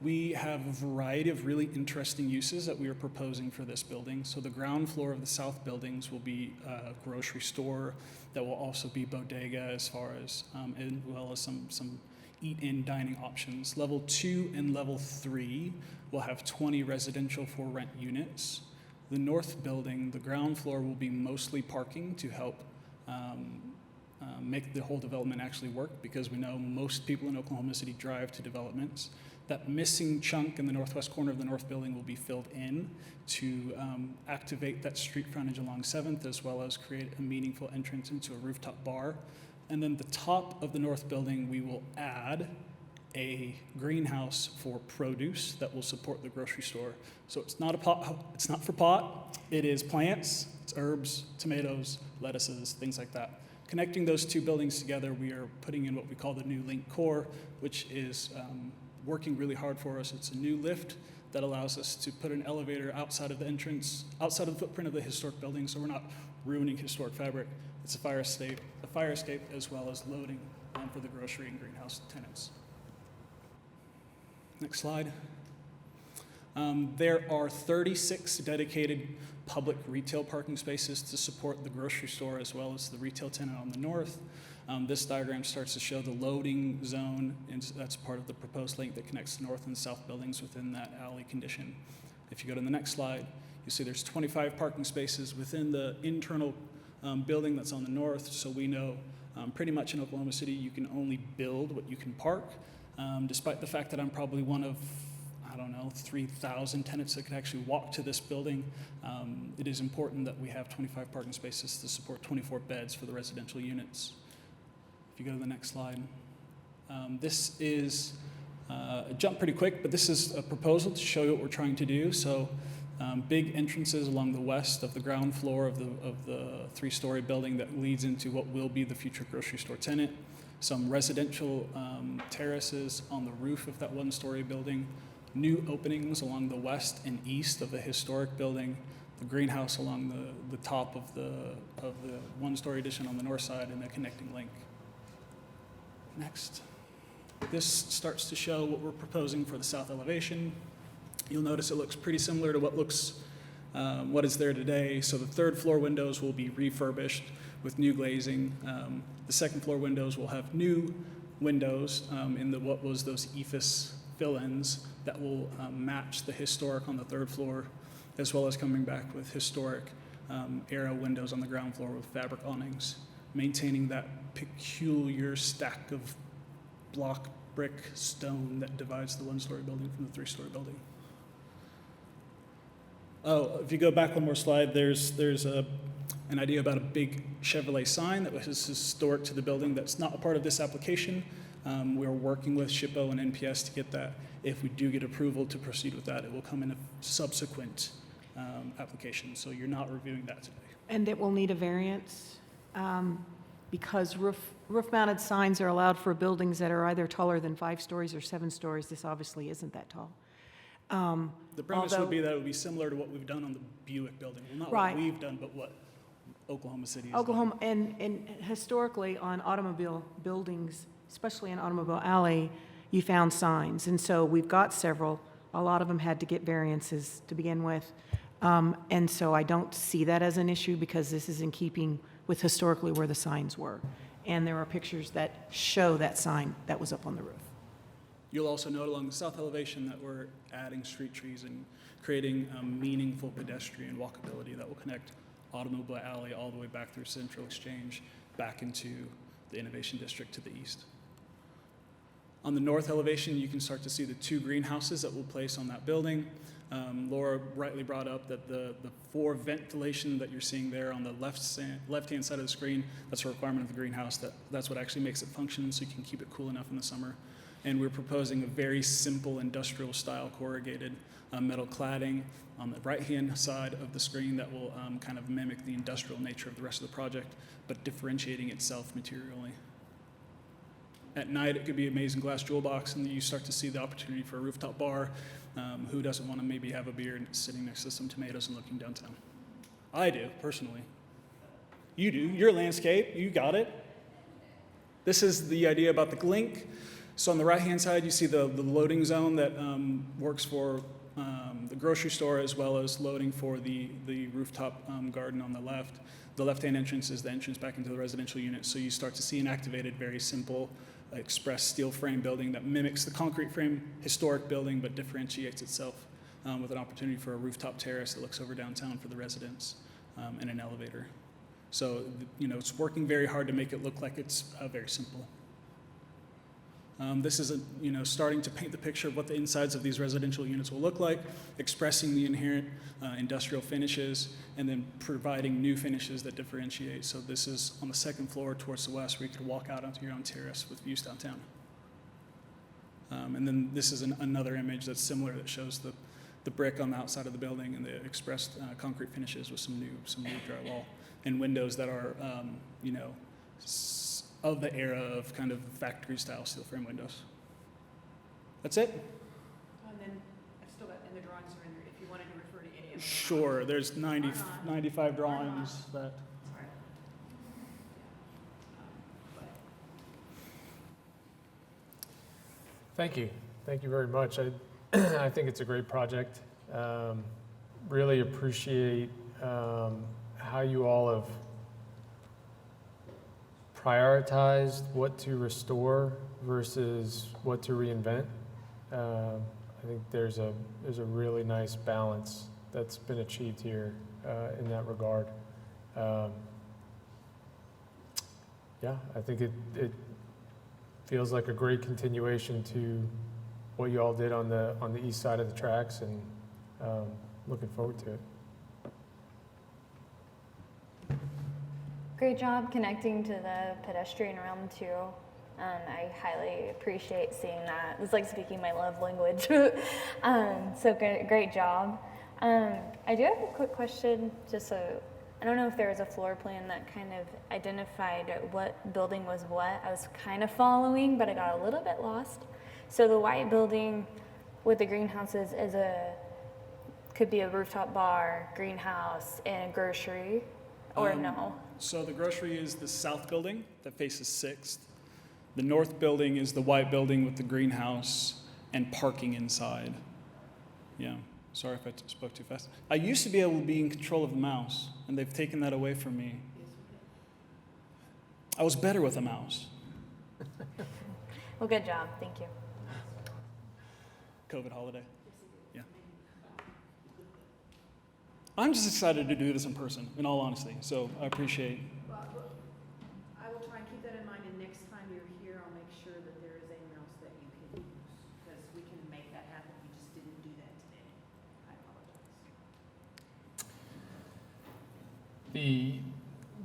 we have a variety of really interesting uses that we are proposing for this building. So the ground floor of the south buildings will be a grocery store that will also be bodega as far as, as well as some eat-in dining options. Level 2 and level 3 will have 20 residential for rent units. The north building, the ground floor will be mostly parking to help make the whole development actually work, because we know most people in Oklahoma City drive to developments. That missing chunk in the northwest corner of the north building will be filled in to activate that street frontage along 7th, as well as create a meaningful entrance into a rooftop bar. And then the top of the north building, we will add a greenhouse for produce that will support the grocery store. So it's not it's not for pot, it is plants, it's herbs, tomatoes, lettuces, things like that. Connecting those 2 buildings together, we are putting in what we call the new link core, which is working really hard for us. It's a new lift that allows us to put an elevator outside of the entrance, outside of the footprint of the historic building, so we're not ruining historic fabric. It's a fire escape as well as loading for the grocery and greenhouse tenants. Next slide. There are 36 dedicated public retail parking spaces to support the grocery store as well as the retail tenant on the north. This diagram starts to show the loading zone, and that's part of the proposed link that connects the north and south buildings within that alley condition. If you go to the next slide, you see there's 25 parking spaces within the internal building that's on the north, so we know pretty much in Oklahoma City you can only build what you can park, despite the fact that I'm probably one of, I don't know, 3,000 tenants that could actually walk to this building. It is important that we have 25 parking spaces to support 24 beds for the residential units. If you go to the next slide. This is a jump pretty quick, but this is a proposal to show you what we're trying to do. So big entrances along the west of the ground floor of the three-story building that leads into what will be the future grocery store tenant. Some residential terraces on the roof of that one-story building. New openings along the west and east of the historic building. The greenhouse along the top of the one-story addition on the north side, and the connecting link. Next. This starts to show what we're proposing for the south elevation. You'll notice it looks pretty similar to what is there today. So the third floor windows will be refurbished with new glazing. The second floor windows will have new windows in what was those EFIS fill-ins that will match the historic on the third floor, as well as coming back with historic arrow windows on the ground floor with fabric awnings, maintaining that peculiar stack of block brick stone that divides the one-story building from the three-story building. Oh, if you go back one more slide, there's an idea about a big Chevrolet sign that was historic to the building that's not a part of this application. We're working with SHPO and NPS to get that. If we do get approval to proceed with that, it will come in a subsequent application. So you're not reviewing that today. And it will need a variance because roof-mounted signs are allowed for buildings that are either taller than 5 stories or 7 stories. This obviously isn't that tall. The premise would be that it would be similar to what we've done on the Buick building. Well, not right. what we've done, but what Oklahoma City has Oklahoma, done. and historically on automobile buildings, especially in Automobile Alley, you found signs. And so we've got several. A lot of them had to get variances to begin with. And so I don't see that as an issue because this is in keeping with historically where the signs were. And there are pictures that show that sign that was up on the roof. You'll also note along the south elevation that we're adding street trees and creating meaningful pedestrian walkability that will connect Automobile Alley all the way back through Central Exchange back into the Innovation District to the east. On the north elevation, you can start to see the 2 greenhouses that we'll place on that building. Laura rightly brought up that the 4 ventilation that you're seeing there on the left-hand side of the screen, that's a requirement of the greenhouse. That's what actually makes it function, so you can keep it cool enough in the summer. And we're proposing a very simple industrial style corrugated metal cladding on the right-hand side of the screen that will kind of mimic the industrial nature of the rest of the project, but differentiating itself materially. At night, it could be an amazing glass jewel box, and you start to see the opportunity for a rooftop bar. Who doesn't want to maybe have a beer sitting next to some tomatoes and looking downtown? I do, personally. You do. You're a landscape. You got it. This is the idea about the link. So on the right-hand side, you see the loading zone that works for the grocery store as well as loading for the rooftop garden on the left. The left-hand entrance is the entrance back into the residential unit. So you start to see an activated, very simple express steel frame building that mimics the concrete frame historic building but differentiates itself with an opportunity for a rooftop terrace that looks over downtown for the residents and an elevator. So, it's working very hard to make it look like it's very simple. This is starting to paint the picture of what the insides of these residential units will look like, expressing the inherent industrial finishes, and then providing new finishes that differentiate. So this is on the second floor towards the west, where you could walk out onto your own terrace with views downtown. And then this is another image that's similar that shows the brick on the outside of the building and the expressed concrete finishes with some new drywall and windows that are, of the era of kind of factory-style steel frame windows. That's it? And then I've still got, and the drawings are in there, if you wanted to refer to any of them. Sure, there's 95 drawings that... Thank you. Thank you very much. I think it's a great project. Really appreciate how you all have prioritized what to restore versus what to reinvent. I think there's a really nice balance that's been achieved here in that regard. Yeah, I think it feels like a great continuation to what you all did on the east side of the tracks, and looking forward to it. Great job connecting to the pedestrian realm too. I highly appreciate seeing that. It's like speaking my love language. So great job. I do have a quick question, just so, I don't know if there was a floor plan that kind of identified what building was what. I was kind of following, but I got a little bit lost. So the white building with the greenhouses could be a rooftop bar, greenhouse, and a grocery, or no? So the grocery is the south building that faces 6th. The north building is the white building with the greenhouse and parking inside. Yeah, sorry if I spoke too fast. I used to be able to be in control of the mouse, and they've taken that away from me. I was better with a mouse. Well, good job. Thank you. COVID holiday. Yeah. I'm just excited to do this in person, in all honesty, so I appreciate. I will try and keep that in mind, and next time you're here, I'll make sure that there is a mouse that you can use, because we can make that happen. We just didn't do that today. I apologize.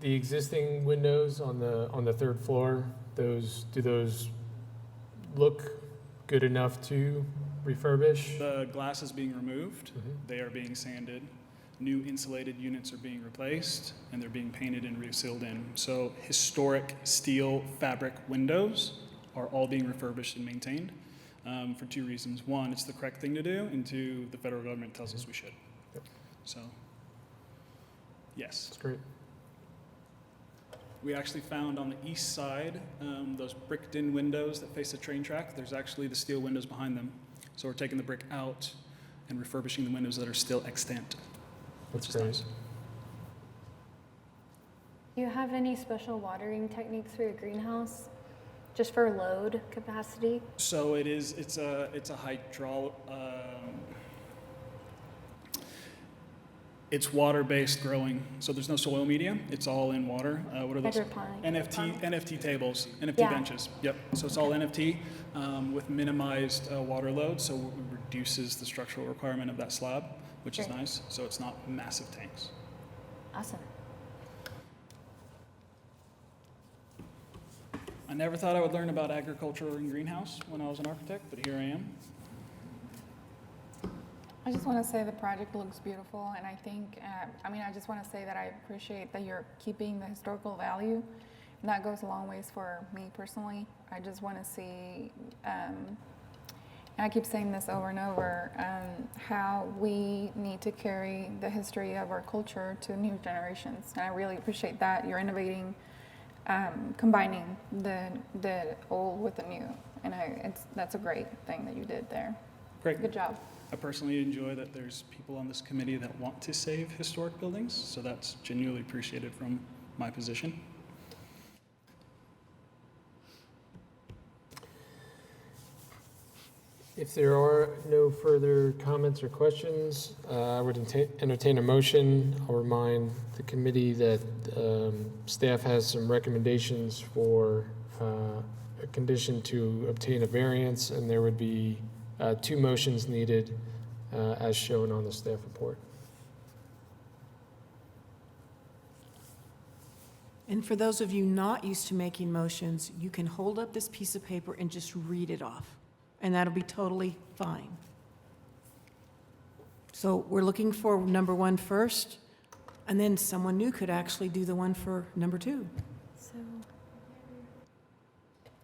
The existing windows on the 3rd floor, do those look good enough to refurbish? The glass is being removed. They are being sanded. New insulated units are being replaced, and they're being painted and resealed in. So historic steel fabric windows are all being refurbished and maintained for 2 reasons. 1, it's the correct thing to do, and 2, the federal government tells us we should. Yep. So, yes. That's great. We actually found on the east side those bricked-in windows that face the train track. There's actually the steel windows behind them. So we're taking the brick out and refurbishing the windows that are still extant. That's great. Nice. Do you have any special watering techniques for your greenhouse, just for load capacity? So it's a it's water-based growing, so there's no soil media. It's all in water. What are those? Hydroponic. NFT tables, NFT Yeah. benches. Yep. So it's all NFT with minimized water load, so it reduces the structural requirement of that slab, which is Great. nice. So it's not massive tanks. Awesome. I never thought I would learn about agriculture and greenhouse when I was an architect, but here I am. I just want to say the project looks beautiful, and I think, I just want to say that I appreciate that you're keeping the historical value, and that goes a long ways for me personally. I just want to see, and I keep saying this over and over, how we need to carry the history of our culture to new generations, and I really appreciate that. You're innovating, combining the old with the new, and that's a great thing that you did there. Great. Good job. I personally enjoy that there's people on this committee that want to save historic buildings, so that's genuinely appreciated from my position. If there are no further comments or questions, I would entertain a motion. I'll remind the committee that staff has some recommendations for a condition to obtain a variance, and there would be 2 motions needed as shown on the staff report. And for those of you not used to making motions, you can hold up this piece of paper and just read it off, and that'll be totally fine. So we're looking for number 1 first, and then someone new could actually do the one for number 2. So,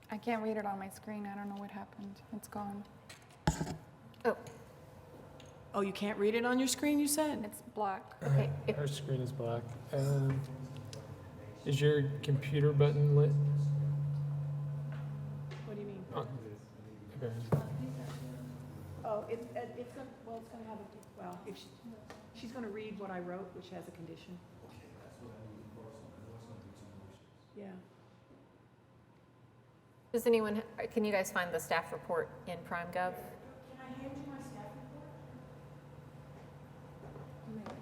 I can't read it on my screen. I don't know what happened. It's gone. Oh, you can't read it on your screen, you said? It's black. Okay. Our screen is black. Is your computer button lit? What do you mean? Okay. Oh, it's going to have if she's going to read what I wrote, which has a condition. Yeah. Does anyone, can you guys find the staff report in PrimeGov? Can I hand you my staff report?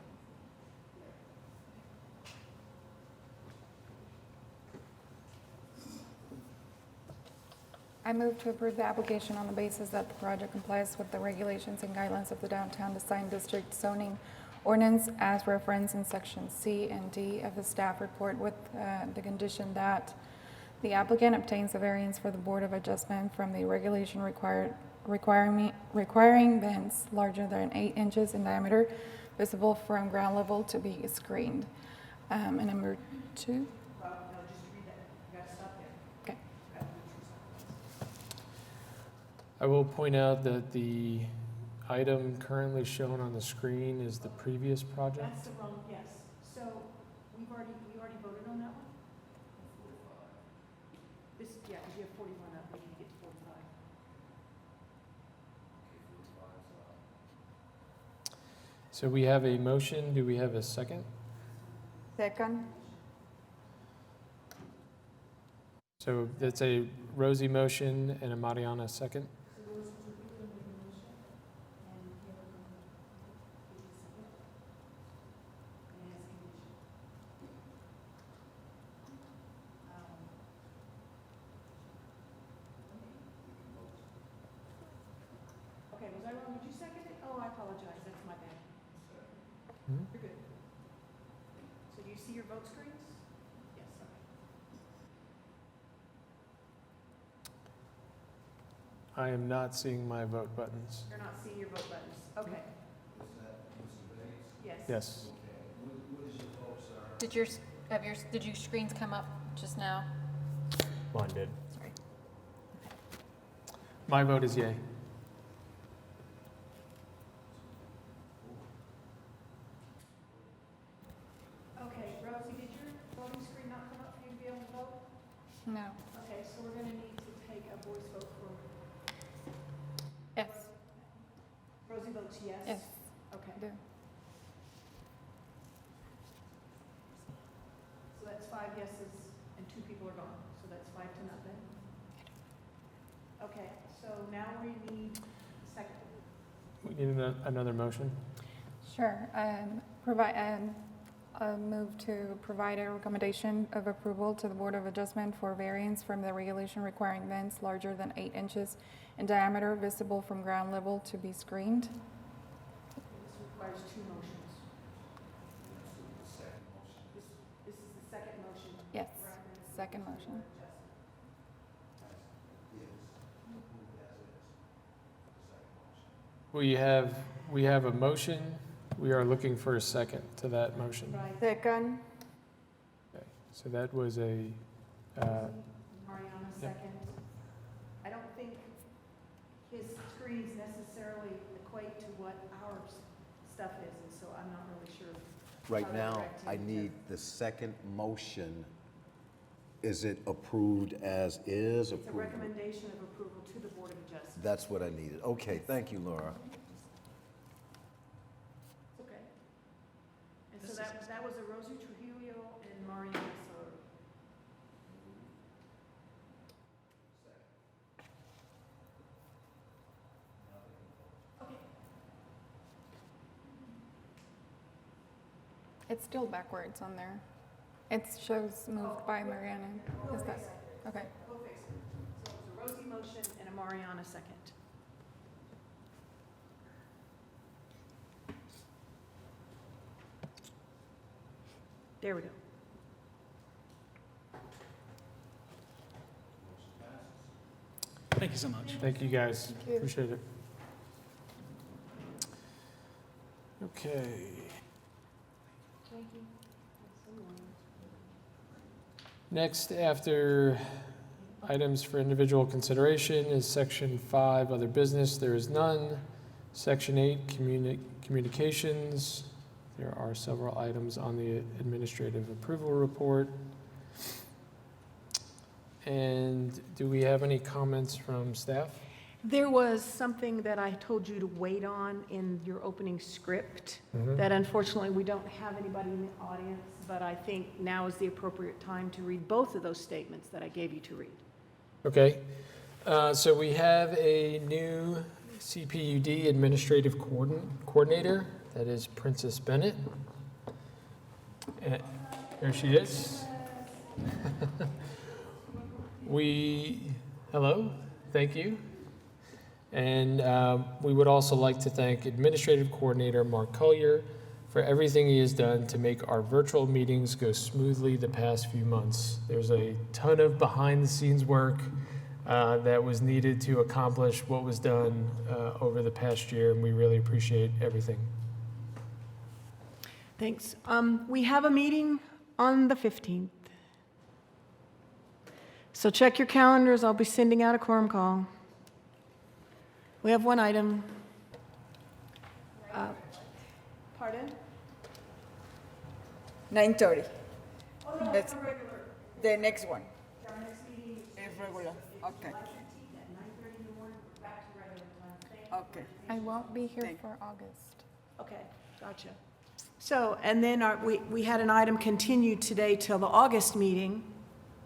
I move to approve the application on the basis that the project complies with the regulations and guidelines of the Downtown Design District zoning ordinance as referenced in section C and D of the staff report, with the condition that the applicant obtains a variance for the Board of Adjustment from the regulation requiring vents larger than 8 inches in diameter visible from ground level to be screened. And number 2? Well, no, just read that. You gotta stop there. Okay. I will point out that the item currently shown on the screen is the previous project. That's the wrong, yes. So we already voted on that one? This, yeah, because you have 41 up, we can get to 45. So we have a motion. Do we have a second? Second? So that's a Rosie motion and a Mariana second. Okay, was I wrong? Did you second it? Oh, I apologize, that's my bad. Mhm. You're good. So do you see your vote screens? Yes, okay. I am not seeing my vote buttons. You're not seeing your vote buttons. Okay. Yes. Yes. Did did your screens come up just now? Mine did. Sorry. My vote is yay. Okay, Rosie, did your voting screen not come up for you to be able to vote? No. Okay, so we're gonna need to take a voice vote for, Yes. Rosie votes yes? Yes. Okay, Do. so that's 5 yeses and 2 people are gone, so that's 5 to nothing. Okay, so now we need a second. We need another motion. Sure. Move to provide a recommendation of approval to the Board of Adjustment for variance from the regulation requiring vents larger than 8 inches in diameter visible from ground level to be screened. This requires 2 motions. This is the second motion. Yes. Second motion. We have a motion. We are looking for a second to that motion. Right. Second? Okay. So that was a, Mariana, Yep. second. I don't think his screens necessarily equate to what our stuff is, and so I'm not really sure. Right how now, direct I it is. need the second motion. Is it approved as is? It's a Approved? recommendation of approval to the Board of Adjustment. That's what I needed. Okay, thank you, Laura. It's okay. And so that was a Rosie Trujillo and Mariana Soto. Okay. It's still backwards on there. It shows moved by Mariana. Is that, okay. We'll fix it. So it was a Rosie motion and a Mariana second. There we go. Thank you so much. thank you guys. Thank you. Appreciate it. Okay. Thank you. Next, after items for individual consideration, is Section 5, Other Business. There is none. Section 8, Communications. There are several items on the administrative approval report. And do we have any comments from staff? There was something that I told you to wait on in your opening script Mhm. that unfortunately we don't have anybody in the audience, but I think now is the appropriate time to read both of those statements that I gave you to read. Okay, so we have a new CPUD Administrative Coordinator, that is Princess Bennett. There she is. Hello, thank you. And we would also like to thank Administrative Coordinator Mark Collier for everything he has done to make our virtual meetings go smoothly the past few months. There's a ton of behind-the-scenes work that was needed to accomplish what was done over the past year, and we really appreciate everything. Thanks. We have a meeting on the 15th. So check your calendars. I'll be sending out a quorum call. We have one item. Pardon? 9:30. That's the next one. Is regular. Okay. Okay. I won't be here for August. Okay, gotcha. So, and then we had an item continued today till the August meeting.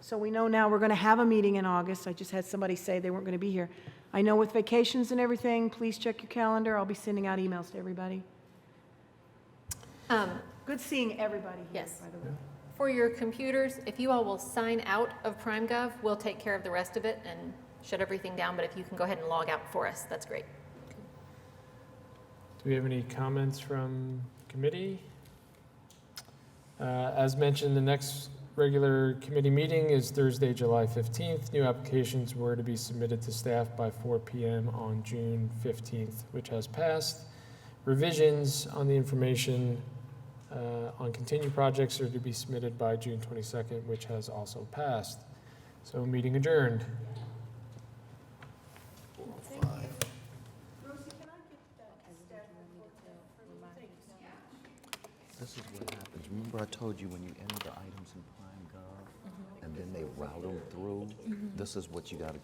So we know now we're going to have a meeting in August. I just had somebody say they weren't going to be here. I know with vacations and everything, please check your calendar. I'll be sending out emails to everybody. Good seeing everybody here, Yes. by the way. For your computers, if you all will sign out of PrimeGov, we'll take care of the rest of it and shut everything down, but if you can go ahead and log out for us, that's great. Do we have any comments from committee? As mentioned, the next regular committee meeting is Thursday, July 15th. New applications were to be submitted to staff by 4 p.m. on June 15th, which has passed. Revisions on the information on continued projects are to be submitted by June 22nd, which has also passed. So meeting adjourned. This is what happens. Remember I told you when you enter the items in PrimeGov and then they route them through? This is what you got to